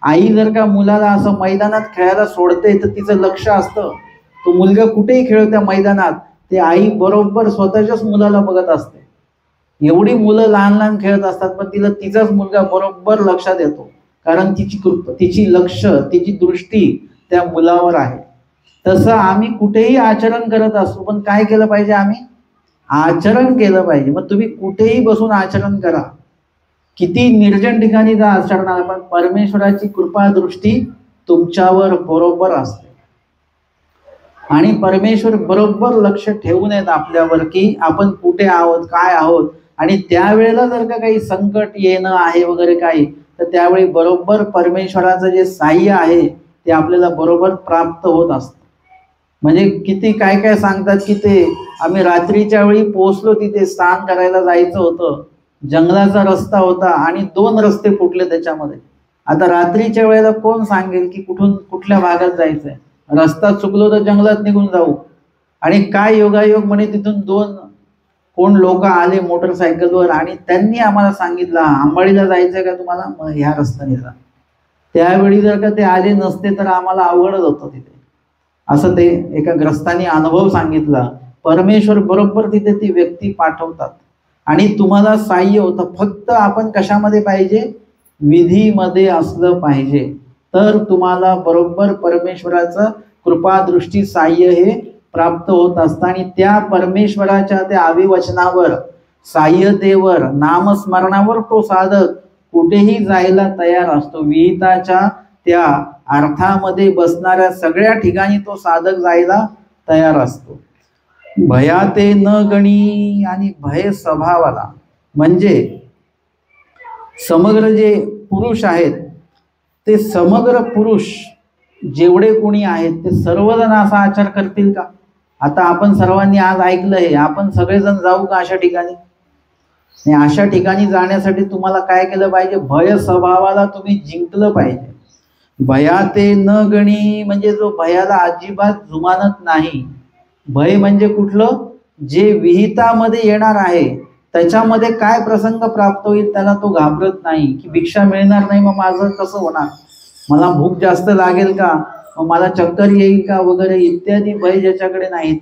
आई जर का मुलाला असं मैदानात खेळायला सोडते तर तिचं लक्ष असतं, तो मुलगा कुठेही खेळतो त्या मैदानात, ते आई बरोबर स्वतःच्याच मुलाला बघत असते. एवढी मुलं लहान लहान खेळत असतात पण तिला तिचाच मुलगा बरोबर लक्षात येतो, कारण तिची लक्ष, तिची दृष्टी त्या मुलावर आहे. तसं आम्ही कुठेही आचरण करत असतो, पण काय केलं पाहिजे, आम्ही आचरण केलं पाहिजे. मग तुम्ही कुठेही बसून आचरण करा, किती निर्जन ठिकाणी जा आचरणाला, पण परमेश्वराची कृपा दृष्टी तुमच्यावर बरोबर असते. आणि परमेश्वर बरोबर लक्ष ठेवून येत आपल्यावर की आपण कुठे आहोत, काय आहोत. आणि त्यावेळेला जर का काही संकट येणं आहे वगैरे काही, तर त्यावेळी बरोबर परमेश्वराचं जे साह्य आहे ते आपल्याला बरोबर प्राप्त होत असतं. म्हणजे किती काय काय सांगतात की ते आम्ही रात्रीच्या वेळी पोहोचलो, तिथे स्नान करायला जायचं होतं, जंगलाचा रस्ता होता आणि 2 रस्ते फुटले त्याच्यामध्ये. आता रात्रीच्या वेळेला कोण सांगेल की कुठल्या भागात जायचंय, रस्ता चुकलो तर जंगलात निघून जाऊ. आणि काय योगायोग म्हणे, तिथून 2 कोण लोक आले मोटरसायकलवर आणि त्यांनी आम्हाला सांगितलं आंबाडीला जायचंय का तुम्हाला, मग ह्या रस्त्याने जा. त्यावेळी जर का ते आले नसते तर आम्हाला अवघडच होतं तिथे, असं ते एका ग्रस्तानी अनुभव सांगितला. परमेश्वर बरोबर तिथे ती व्यक्ती पाठवतात आणि तुम्हाला साह्य होतं. फक्त आपण कशामध्ये पाहिजे, विधीमध्ये असलं पाहिजे, तर तुम्हाला बरोबर परमेश्वराचं कृपादृष्टी साह्य हे प्राप्त होत असतं. आणि त्या परमेश्वराच्या त्या अविवचनावर, साह्यतेवर, नामस्मरणावर तो साधक कुठेही जायला तयार असतो. विहिताच्या त्या अर्थामध्ये बसणाऱ्या सगळ्या ठिकाणी तो साधक जायला तयार असतो. भयाते न गणी, आणि भय स्वभावाला, म्हणजे समग्र जे पुरुष आहेत ते समग्र पुरुष जेवढे कोणी आहेत ते सर्वजण असा आचार करतील का. आता आपण सर्वांनी आज ऐकलं आहे, आपण सगळेजण जाऊ का अशा ठिकाणी. आणि अशा ठिकाणी जाण्यासाठी तुम्हाला काय केलं पाहिजे, भय स्वभावाला तुम्ही जिंकलं पाहिजे. भयाते न गणी, म्हणजे जो भयाला अजिबात जुमानत नाही. भय म्हणजे कुठलं, जे विहितामध्ये येणार आहे त्याच्यामध्ये काय प्रसंग प्राप्त होईल त्याला तो घाबरत नाही. की भिक्षा मिळणार नाही, मग माझं कसं होणार, मला भूक जास्त लागेल का, मग मला चक्कर येईल का वगैरे इत्यादी भय ज्याच्याकडे नाहीत.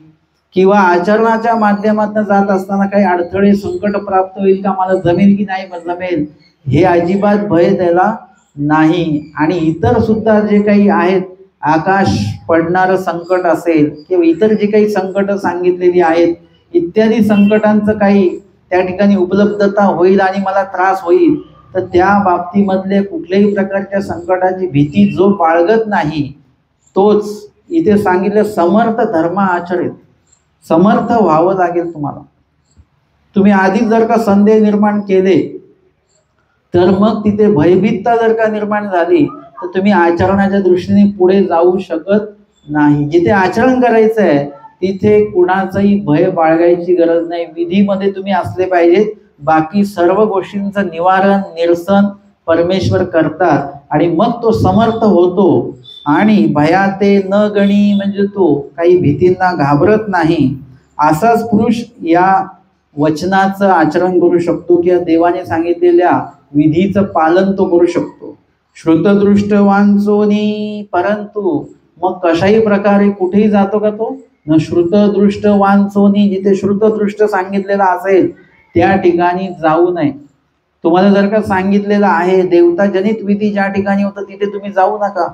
किंवा आचरणाच्या माध्यमातून जात असताना काही अडथळे, संकट प्राप्त होईल का, मला जमेल की नाही जमेल, हे अजिबात भय त्याला नाही. आणि इतर सुद्धा जे काही आहेत, आकाश पडणारं संकट असेल किंवा इतर जे काही संकट सांगितलेली आहेत, इत्यादी संकटांचं काही त्या ठिकाणी उपलब्धता होईल आणि मला त्रास होईल, तर त्या बाबतीमधले कुठल्याही प्रकारच्या संकटाची भीती जो बाळगत नाही, तोच इथे सांगितलं समर्थ धर्म आचरित. समर्थ व्हावं लागेल तुम्हाला. तुम्ही आधीच जर का संदेह निर्माण केले, तर मग तिथे भयभीतता जर का निर्माण झाली, तर तुम्ही आचरणाच्या दृष्टीने पुढे जाऊ शकत नाही. जिथे आचरण करायचं आहे तिथे कुणाचंही भय बाळगायची गरज नाही. विधीमध्ये तुम्ही असले पाहिजेत. बाकी सर्व गोष्टींचं निवारण निरसन परमेश्वर करतात आणि मग तो समर्थ होतो. आणि भयाते न गणी म्हणजे तो काही भीतींना घाबरत नाही. असाच पुरुष या वचनाचं आचरण करू शकतो किंवा देवाने सांगितलेल्या विधीचं पालन तो करू शकतो. श्रुतदृष्ट वांचोनी, परंतु मग कशाही प्रकारे कुठेही जातो का तो? न श्रुतदृष्ट वांचोनी, जिथे श्रुतदृष्ट सांगितलेला असेल त्या ठिकाणी जाऊ नये. तुम्हाला जर का सांगितलेलं आहे देवता जनित विधी ज्या ठिकाणी होतं तिथे तुम्ही जाऊ नका,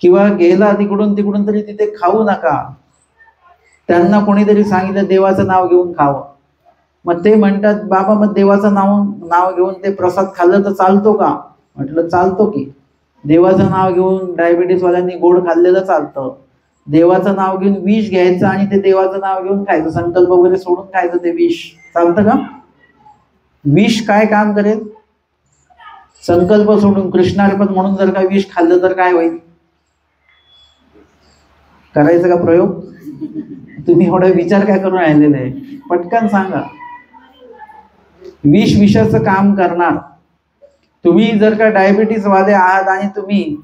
किंवा गेला तिकडून तरी तिथे खाऊ नका. त्यांना कोणीतरी सांगितलं देवाचं नाव घेऊन खावं, मग ते म्हणतात बाबा मग देवाचं नाव घेऊन ते प्रसाद खाल्लं तर चालतो का? म्हटलं चालतो की. देवाचं नाव घेऊन डायबिटीसवाल्यांनी गोड खाल्लेलं चालतं. देवाचं नाव घेऊन विष घ्यायचं आणि ते देवाचं नाव घेऊन खायचं, संकल्प वगैरे सोडून खायचं ते विष चालतं का? विष काय काम करेल? संकल्प सोडून कृष्णार्पण म्हणून जर का विष खाल्लं तर काय होईल? करायचं का प्रयोग? तुम्ही एवढा विचार काय करून राहिलेला आहे? पटकन सांगा. विष विषाचं काम करणार. तुम्ही जर का डायबिटीस वाले आहात आणि तुम्ही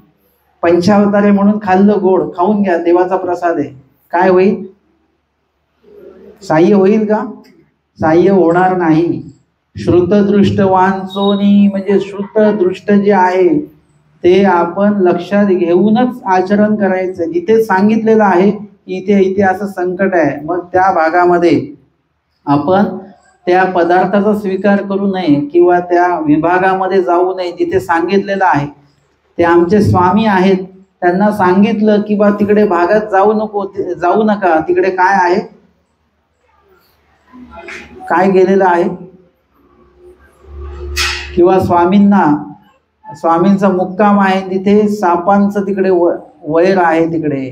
पंचावतारे म्हणून खाल्लं गोड, खाऊन घ्या, देवाचा प्रसाद आहे, काय होईल? साह्य होईल का? साह्य होणार नाही. श्रुतदृष्ट वांचोनी म्हणजे श्रुतदृष्ट जे आहे ते आपण लक्षात घेऊनच आचरण करायचं. जिथे सांगितलेलं आहे इथे इथे असं संकट आहे, मग त्या भागामध्ये आपण त्या पदार्थाचा स्वीकार करू नये किंवा त्या विभागामध्ये जाऊ नये जिथे सांगितलेलं आहे. ते आमचे स्वामी आहेत, त्यांना सांगितलं की बा तिकडे भागात जाऊ नका. तिकडे काय आहे? काय गेलेलं आहे? किंवा स्वामींचा मुक्काम आहे, तिथे सापांचं तिकडे वैर आहे, तिकडे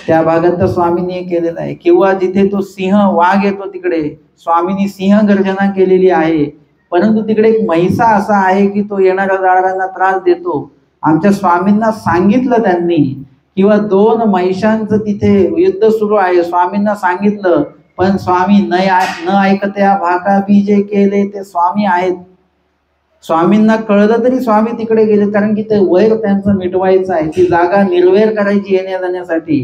त्या भागात तर स्वामींनी केलेलं आहे. किंवा जिथे तो सिंह वाघ येतो तिकडे स्वामींनी सिंह गर्जना केलेली आहे, परंतु तिकडे एक म्हैसा असा आहे की तो येणाऱ्या जाणाऱ्यांना त्रास देतो. आमच्या स्वामींना सांगितलं त्यांनी. किंवा 2 महिषांचं तिथे युद्ध सुरू आहे, स्वामींना सांगितलं पण स्वामी न ऐकत्या भाका बीजे केले. ते स्वामी आहेत, स्वामींना कळलं तरी स्वामी तिकडे गेले, कारण की ते वैर त्यांचं मिटवायचं आहे, ती जागा निर्वैर करायची येण्या जाण्यासाठी.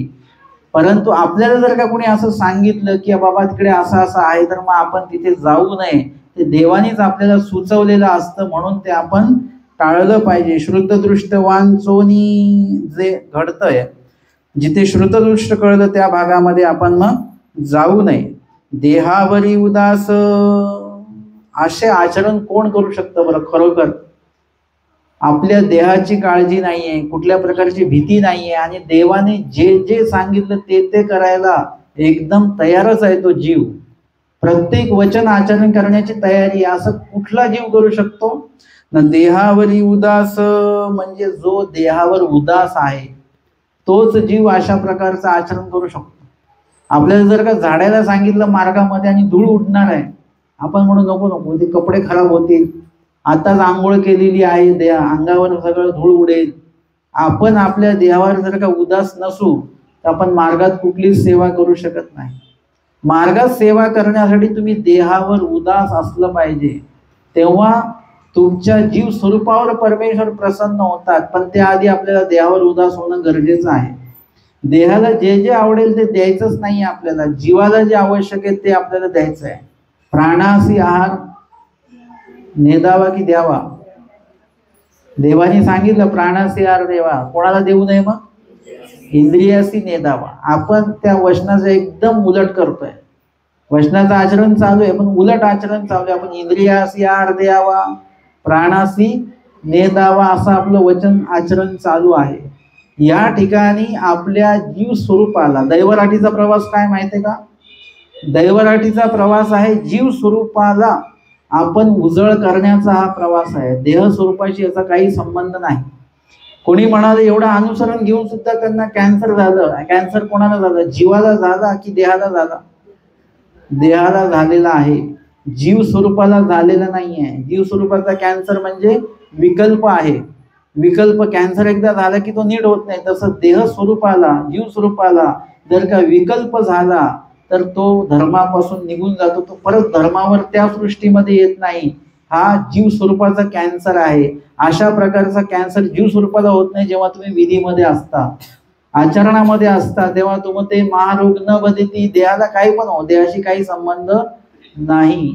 परंतु आपल्याला जर का कोणी असं सांगितलं की बाबा तिकडे असं असं आहे, तर मग आपण तिथे जाऊ नये. ते देवानीच आपल्याला सुचवलेलं असतं, म्हणून ते आपण टाळलं पाहिजे. श्रुतदृष्ट वांचोनी जे घडतंय, जिथे श्रुतदृष्ट कळलं त्या भागामध्ये आपण मग जाऊ नये. देहावरी उदास, असे आचरण कोण करू शकतं बरं? खरोखर आपल्या देहाची काळजी नाहीये, कुठल्या प्रकारची भीती नाहीये आणि देवाने जे जे सांगितलं ते करायला एकदम तयारच आहे तो जीव. प्रत्येक वचन आचरण करण्याची तयारी, असं कुठला जीव करू शकतो ना? देहावरी उदास म्हणजे जो देहावर उदास आहे तोच जीव अशा प्रकारचं आचरण करू शकतो. आपल्याला जर का झाडायला सांगितलं मार्गामध्ये आणि धूळ उडणार आहे, आपण म्हणू नको ते कपडे खराब होतील, आताच आंघोळ केलेली आहे, अंगावर सगळं धूळ उडेल. आपण आपल्या देहावर जर का उदास नसू तर आपण मार्गात कुठलीच सेवा करू शकत नाही. मार्गात सेवा करण्यासाठी तुम्ही देहावर उदास असलं पाहिजे, तेव्हा तुमच्या जीव स्वरूपावर परमेश्वर प्रसन्न होतात. पण त्याआधी आपल्याला देहावर उदास होणं गरजेचं आहे. देहाला जे जे आवडेल ते द्यायचंच नाही आपल्याला, जीवाला जे आवश्यक आहे ते आपल्याला द्यायचं आहे. प्राणासी आहार नेदावा की द्यावा? देवाने सांगितलं प्राणासी आहार देवा, कोणाला देऊ नये? मग इंद्रियासी नेदावा. आपण त्या वचनाचं एकदम उलट करतोय. वचनाचं आचरण चालू आहे पण उलट आचरण चालू आहे. आपण इंद्रियासी आहार द्यावा, प्राणासी नेदावा असं आपलं वचन आचरण चालू आहे. या ठिकाणी आपल्या जीव स्वरूपाला दैवराटीचा प्रवास काय माहितीये का? दैवराटीचा प्रवास आहे, जीव स्वरूपाला आपण उजळ करण्याचा हा प्रवास आहे. देह स्वरूपाशी याचा काही संबंध नाही. कोणी म्हणाले एवढं अनुसरण घेऊन सुद्धा त्यांना कॅन्सर झालं. कॅन्सर कोणाला झालं? जीवाला झाला की देहाला झाला? देहाला झालेला आहे, जीव स्वरूपाला झालेला नाहीये. जीव स्वरूपाचा कॅन्सर म्हणजे विकल्प आहे. विकल्प कॅन्सर एकदा झाला की तो नीट होत नाही. तसं देह स्वरूपाला, जीव स्वरूपाला जर का विकल्प झाला तर तो धर्मापासून निघून जातो. तो परत धर्मावर त्या सृष्टीमध्ये येत नाही. हा जीव स्वरूपाचा कॅन्सर आहे. अशा प्रकारचा कॅन्सर जीव स्वरूपाला होत नाही जेव्हा तुम्ही विधीमध्ये असता, आचरणामध्ये असता, तेव्हा तुम्ही ते महारोग न बधती. देहाला काही पण हो, देहाशी काही संबंध नाही.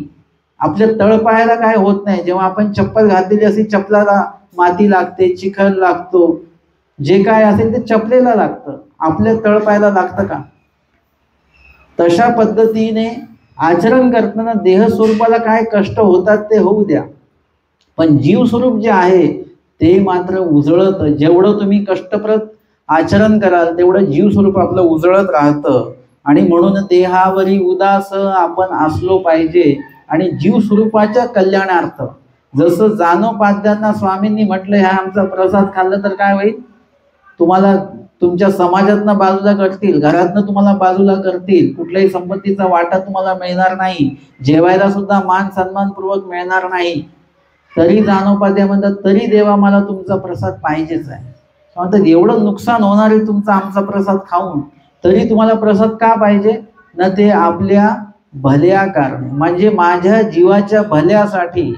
आपल्या तळपायाला काय होत नाही. जेव्हा आपण चप्पल घातलेली असते, चपलाला माती लागते, चिखल लागतो, जे काय असेल ते चपलेला लागतं. आपल्या तळपायाला लागतं का? तशा पद्धतीने आचरण करताना देह स्वरूपाला काय कष्ट होतात ते होऊ द्या, पण जीव स्वरूप जे आहे ते मात्र उजळत. जेवढं तुम्ही कष्टप्रद आचरण कराल तेवढं जीव स्वरूप आपलं उजळत राहतं. आणि म्हणून देहावरी उदास आपण असलो पाहिजे. आणि जीव स्वरूपाच्या कल्याणार्थ, जसं जानोपाध्यांना स्वामींनी म्हटलं, ह्या आमचा प्रसाद खाल्लं तर काय होईल? तुम्हाला तुमच्या समाजातनं बाजूला करतील, घरातनं तुम्हाला बाजूला करतील, कुठल्याही संपत्तीचा वाटा तुम्हाला मिळणार नाही, जेवायला सुद्धा मान सन्मानपूर्वक मिळणार नाही. तरी जानोपाध्याय म्हणतात, तरी देवा मला तुमचा प्रसाद पाहिजेच आहे. म्हणतात एवढं नुकसान होणार आहे तुमचा आमचा प्रसाद खाऊन, तरी तुम्हाला प्रसाद का पाहिजे? ना ते आपल्या भल्या कारण, म्हणजे माझ्या जीवाच्या भल्यासाठी.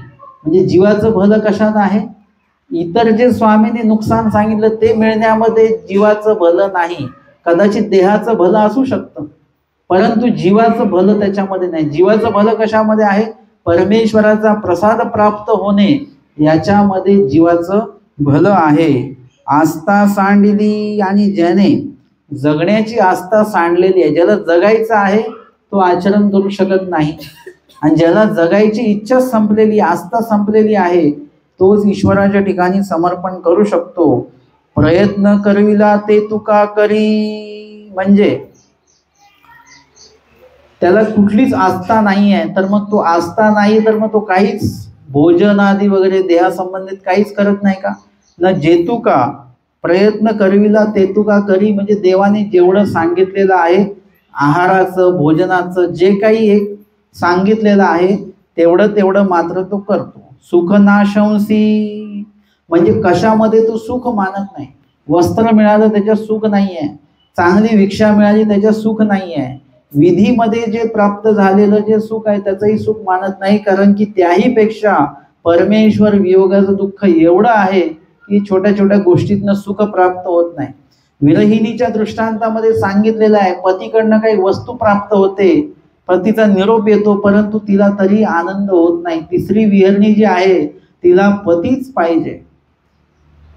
म्हणजे जीवाचं भलं कशात आहे? इतर जे स्वामींनी नुकसान सांगितलं ते मिळण्यामध्ये जीवाचं भलं नाही. कदाचित देहाचं भलं असू शकतं, परंतु जीवाचं भलं त्याच्यामध्ये नाही. जीवाचं भलं कशामध्ये आहे? परमेश्वराचा प्रसाद प्राप्त होणे, याच्यामध्ये जीवाचं भलं आहे. आस्था सांडली, आणि ज्याने जगण्याची आस्था सांडलेली आहे, ज्याला जगायचं आहे तो आचरण करू शकत नाही. आणि ज्याला जगायची इच्छा संपलेली, आस्था संपलेली आहे, तोच ईश्वराच्या ठिकाणी समर्पण करू शकतो. प्रयत्न करविला ते तुका करी, म्हणजे त्याला कुठलीच आस्था नाही आहे, तर मग तो आस्था नाही तर मग तो काहीच भोजन आदी वगैरे देहासंबंधित काहीच करत नाही का? न जेतुका, प्रयत्न करविला तेतुका करी, म्हणजे देवाने जेवढं सांगितलेलं आहे आहाराचं, भोजनाचं, जे काही एक सांगितलेलं आहे तेवढं मात्र तो करतो. सुख नाशंसी, म्हणजे कशामध्ये तो सुख मानत नाही. वस्त्र मिळालं त्याच्यात सुख नाही आहे, चांगली भिक्षा मिळाली त्याच्यात सुख नाही आहे, विधीमध्ये जे प्राप्त झालेलं जे सुख आहे त्याचंही सुख मानत नाही. कारण की त्याही पेक्षा परमेश्वर वियोगाचं दुःख एवढं आहे की छोट्या छोट्या गोष्टीतनं सुख प्राप्त होत नाही. विरहिणीच्या दृष्टांतामध्ये सांगितलेलं आहे, पतीकडनं काही वस्तू प्राप्त होते, पतीचा निरोप येतो, परंतु तिला तरी आनंद होत नाही. तिसरी विहरणी जी आहे तिला पतीच पाहिजे.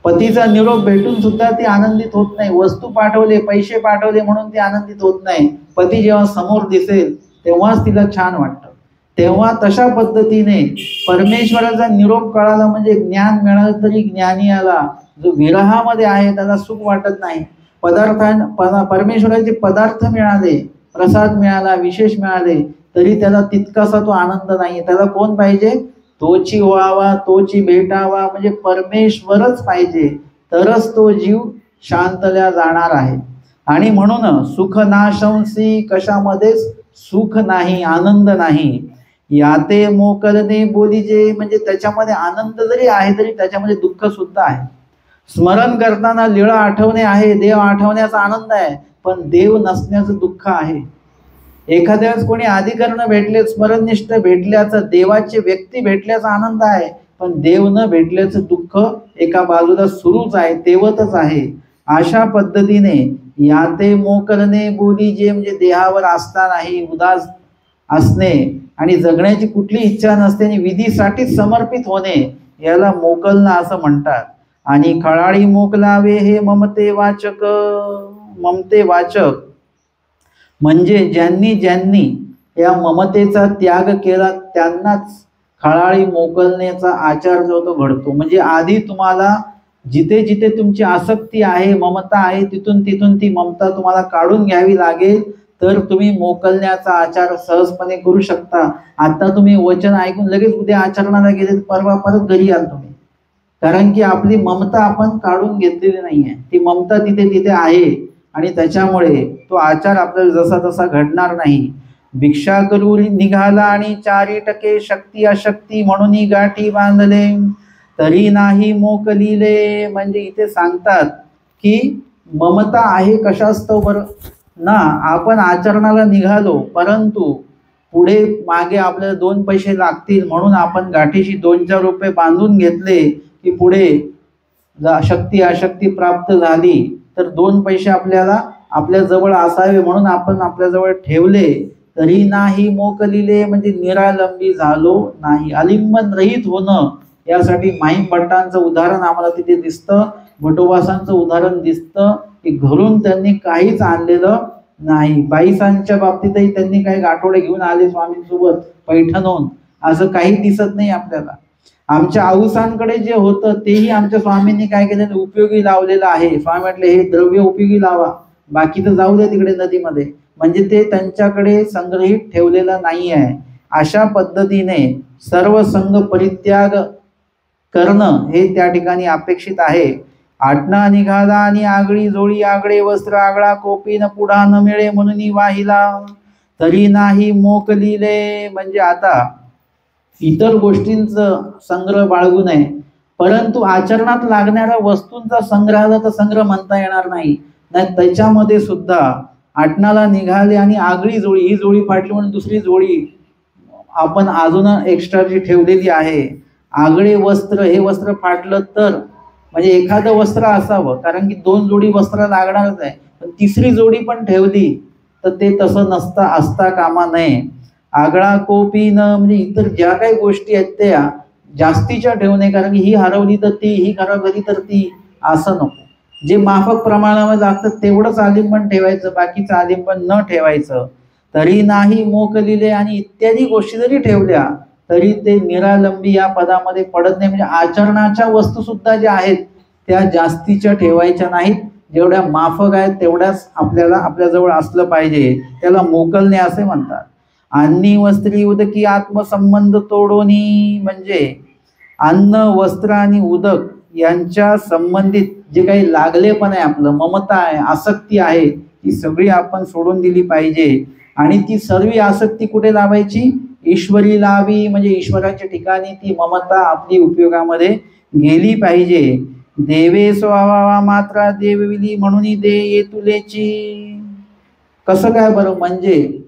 पतीचा निरोप भेटून सुद्धा ती आनंदित होत नाही. वस्तू पाठवले, पैसे पाठवले म्हणून ती आनंदित होत नाही. पती जेव्हा समोर दिसेल तेव्हाच तिला छान वाटतं. तेव्हा तशा पद्धतीने परमेश्वराचा निरोप कळाला म्हणजे ज्ञान मिळालं तरी ज्ञानी आला जो विरहामध्ये आहे त्याला सुख वाटत नाही. परमेश्वराचे पदार्थ मिळाले, प्रसाद मिळाला, विशेष मिळाले, तरी त्याला तितकासा तो आनंद नाही. त्याला कोण पाहिजे? तोची व्हावा, तोची भेटावा, म्हणजे परमेश्वरच पाहिजे, तरच तो जीव शांतल्या जाणार आहे. आणि म्हणून सुख नाशंसी, कशामध्येच सुख नाही, आनंद नाही. याते मोकलने बोलीजे, म्हणजे त्याच्यामध्ये आनंद जरी आहे तरी त्याच्यामध्ये दुःख सुद्धा आहे. स्मरण करताना लीळा आठवणे आहे, देव आठवण्याचा आनंद आहे, पण देव नसण्याचं दुःख आहे. एखाद्या वेळेस कोणी अधिकरण भेटले, स्मरणनिष्ठ भेटल्याचं, देवाची व्यक्ती भेटल्याचा आनंद आहे, पण देव न भेटल्याचं दुःख एका बाजूला सुरूच आहे, तेवतच आहे. अशा पद्धतीने याते मोकलने बोली जे, म्हणजे देहावर आस्था नाही, उदास असणे आणि जगण्याची कुठली इच्छा नसते आणि विधीसाठी समर्पित होणे, याला मोकलना असं म्हणतात. आणि खळाळी मोकलावे हे ममते वाचक, ममते वाचक म्हणजे ज्यांनी या ममतेचा त्याग केला त्यांनाच खळाळी मोकलण्याचा आचार जो तो घडतो. म्हणजे आधी तुम्हाला जिथे जिथे तुमची आसक्ती आहे, ममता आहे, तिथून ती ममता तुम्हाला काढून घ्यावी लागेल, तर तुम्ही मोकलण्याचा आचार सहजपणे करू शकता. आता तुम्ही वचन ऐकून लगेच उद्या आचरणाला गेले, परवा परत घरी याल तुम्ही. कारण की आपली ममता आपण काढून घेतलेली नाहीये, ती ममता तिथे तिथे आहे आणि त्याच्यामुळे तो आचार आपल्याला जसा तसा घडणार नाही. भिक्षा करू निघाला आणि 4 शक्ती अशक्ती म्हणून गाठी बांधले, तरी नाही मोकलीले. म्हणजे इथे सांगतात की ममता आहे कशास्तव बरं ना, आपण आचरणाला निघालो परंतु पुढे मागे आपल्याला 2 पैसे लागतील म्हणून आपण गाठीशी 2-4 रुपये बांधून घेतले की पुढे शक्ती अशक्ती प्राप्त झाली तर 2 पैसे आपल्याला आपल्या जवळ असावे म्हणून आपण आपल्या जवळ ठेवले, तरी नाही मोकलीले. म्हणजे निरालंबी झालो नाही, अलिंबन रहित होणं. यासाठी माहीम भट्टांचं उदाहरण आम्हाला तिथे दिसतं, भटोबासांचं उदाहरण दिसतं की घरून त्यांनी काहीच आणलेलं नाही. बाईसांच्या बाबतीतही त्यांनी काही आठवडे घेऊन आले स्वामींसोबत पैठणहून, असं काही दिसत नाही आपल्याला. आमच्या आऊसांकडे जे होतं तेही आमच्या स्वामींनी काय केलं, उपयोगी लावलेलं आहे. स्वामी म्हटले हे द्रव्य उपयोगी लावा, बाकी तर जाऊ दे तिकडे नदीमध्ये. म्हणजे ते त्यांच्याकडे संग्रहित ठेवलेलं नाही आहे. अशा पद्धतीने सर्व संघ परित्याग करणं हे त्या ठिकाणी अपेक्षित आहे. आटणा निघाला आणि आगळी जोळी आगळे वस्त्र आगळा कोपी न पुढा न मिळे म्हणून वाहिला, तरी नाही मोकलीले. म्हणजे आता इतर गोष्टींचं संग्रह बाळगू नये, परंतु आचरणात लागणाऱ्या वस्तूंचा संग्रहाला तर संग्रह म्हणता येणार नाही. त्याच्यामध्ये सुद्धा आटणाला निघाले आणि आगळी जोळी, ही जोळी फाटली म्हणून दुसरी जोळी आपण अजून एक्स्ट्राची ठेवलेली आहे. आगळे वस्त्र, हे वस्त्र फाटलं तर म्हणजे एखादं वस्त्र असावं, कारण की 2 जोडी वस्त्र लागणारच आहे, पण तिसरी जोडी पण ठेवली तर ते तसं नसता असता कामा नये. आगळा कोपी न म्हणजे इतर ज्या काही गोष्टी आहेत त्या जास्तीच्या ठेवू नये, कारण की ही हरवली तर ती, ही खराब झाली तर ती, असं नको. जे माफक प्रमाणामध्ये लागतं तेवढंच आलिंबन ठेवायचं, बाकीचं आलिंबन न ठेवायचं. तरी नाही मोकलीले. आणि इत्यादी गोष्टी जरी ठेवल्या तरी ते निरालंबी या पदामध्ये पडत नाही. म्हणजे आचरणाच्या वस्तू सुद्धा ज्या आहेत त्या जास्तीच्या ठेवायच्या नाहीत, जेवढ्या माफक आहेत तेवढ्याच आपल्याला आपल्याजवळ असलं पाहिजे. त्याला मोकलणे असे म्हणतात. अन्नी वस्त्री उदकी आत्मसंबंध तोडोनी. म्हणजे अन्न वस्त्र आणि उदक यांच्या संबंधित जे काही लागले पण आहे, आपलं ममता आहे, आसक्ती आहे, ती सगळी आपण सोडून दिली पाहिजे. आणि ती सर्व आसक्ती कुठे लावायची, ईश्वरी लावी. म्हणजे ईश्वराच्या ठिकाणी ती ममता आपली उपयोगामध्ये गेली पाहिजे. देवे स्वभावा मात्रा देवविली म्हणून दे ये तुलेची. कसं काय बरं, म्हणजे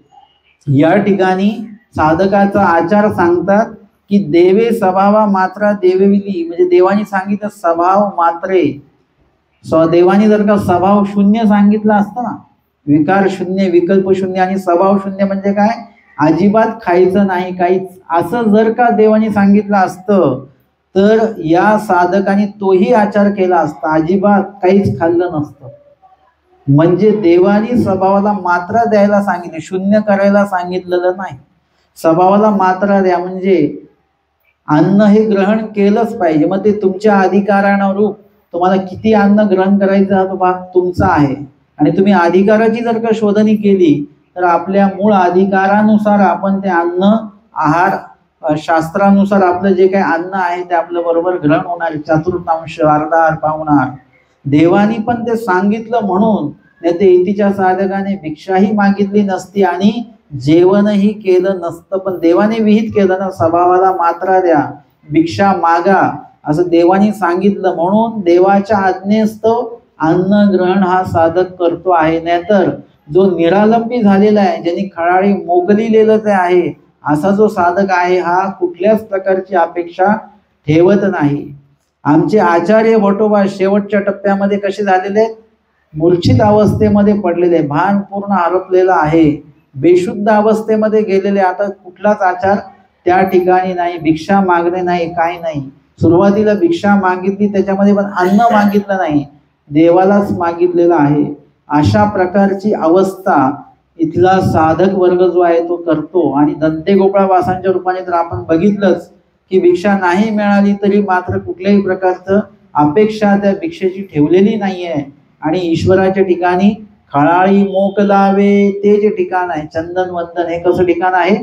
या ठिकाणी साधकाचा आचार सांगतात की देवे स्वभावा मात्रा देवविली. म्हणजे देवानी सांगितलं स्वभाव मात्रे, देवानी जर का स्वभाव शून्य सांगितलं असतं ना, विकार शून्य, विकल्प शून्य आणि स्वभाव शून्य म्हणजे काय, अजिबात खायचं नाही काहीच, असं जर का देवानी सांगितलं असतं तर या साधकाने तोही आचार केला असता, अजिबात काहीच खाल्लं नसतं. म्हणजे देवानी स्वभावाला मात्रा द्यायला सांगितली, शून्य करायला सांगितलेलं नाही. स्वभावाला मात्रा द्या म्हणजे अन्न हे ग्रहण केलंच पाहिजे. मग ते तुमच्या अधिकारानुरूप तुम्हाला किती अन्न ग्रहण करायचं हा तो भाग तुमचा आहे. आणि तुम्ही अधिकाराची जर का शोधणी केली तर आपल्या मूळ अधिकारानुसार आपण ते अन्न आहार शास्त्रानुसार आपलं जे काही अन्न आहे ते आपलं बरोबर ग्रहण होणार, चतुर्थांश अर्धा पावणार. देवानी पण ते सांगितलं म्हणून, नाही ते इतीच्या साधकाने भिक्षाही मागितली नसती आणि जेवणही केलं नसतं. पण देवाने विहित केलं ना, स्वभावाला मात्रा द्या, भिक्षा मागा, असं देवानी सांगितलं म्हणून देवाच्या आज्ञेस्तव अन्न ग्रहण हा साधक करतो आहे. नाहीतर जो निरालंबी झालेला आहे, ज्यांनी खळाळी मोकलीलेलंच आहे, असा जो साधक आहे हा कुठल्याच प्रकारची अपेक्षा ठेवत नाही. आमचे आचार्य भटोबा शेवटच्या टप्प्यामध्ये कसे झालेले, मूर्छित अवस्थेमध्ये पडलेले, भान पूर्ण हरपलेलं आहे, बेशुद्ध अवस्थेमध्ये गेलेले. आता कुठलाच आचार त्या ठिकाणी नाही, भिक्षा मागणे नाही, काही नाही. सुरुवातीला भिक्षा मागितली, त्याच्यामध्ये पण अन्न मागितलं नाही, देवालाच मागितलेलं आहे. अशा प्रकारची अवस्था इथला साधक वर्ग जो आहे तो करतो. आणि दंते गोपाळवासांच्या रूपाने तर आपण बघितलंच की भिक्षा नाही मिळाली तरी मात्र कुठल्याही प्रकारचं अपेक्षा त्या भिक्षेची ठेवलेली नाहीये आणि ईश्वराच्या ठिकाणी खळाळी मोकलावे ते जे ठिकाण आहे चंदन वंदन हे कसं ठिकाण आहे,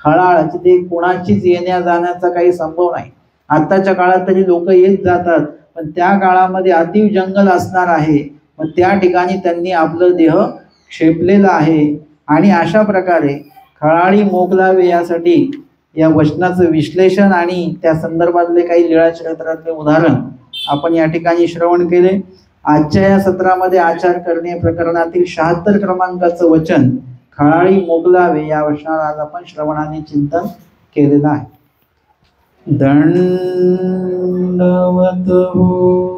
खळाळाचे, ते कोणाचीच येण्या जाण्याचा काही संभव नाही. आताच्या काळात तरी लोक येत जातात, पण त्या काळामध्ये अतिव जंगल असणार आहे. मग त्या ठिकाणी त्यांनी आपलं देह क्षेपलेला आहे. आणि अशा प्रकारे खळाळी मोकलावे यासाठी या वचनाचं विश्लेषण आणि त्या संदर्भातले काही लीळाचरित्रातले उदाहरण आपण या ठिकाणी श्रवण केले. आजच्या या सत्रामध्ये आचार करणे प्रकरणातील 76 क्रमांकाचं वचन खळाळी मोकलावे या वचनावर आज आपण श्रवणाने चिंतन केलेलं आहे. दंडवत हो.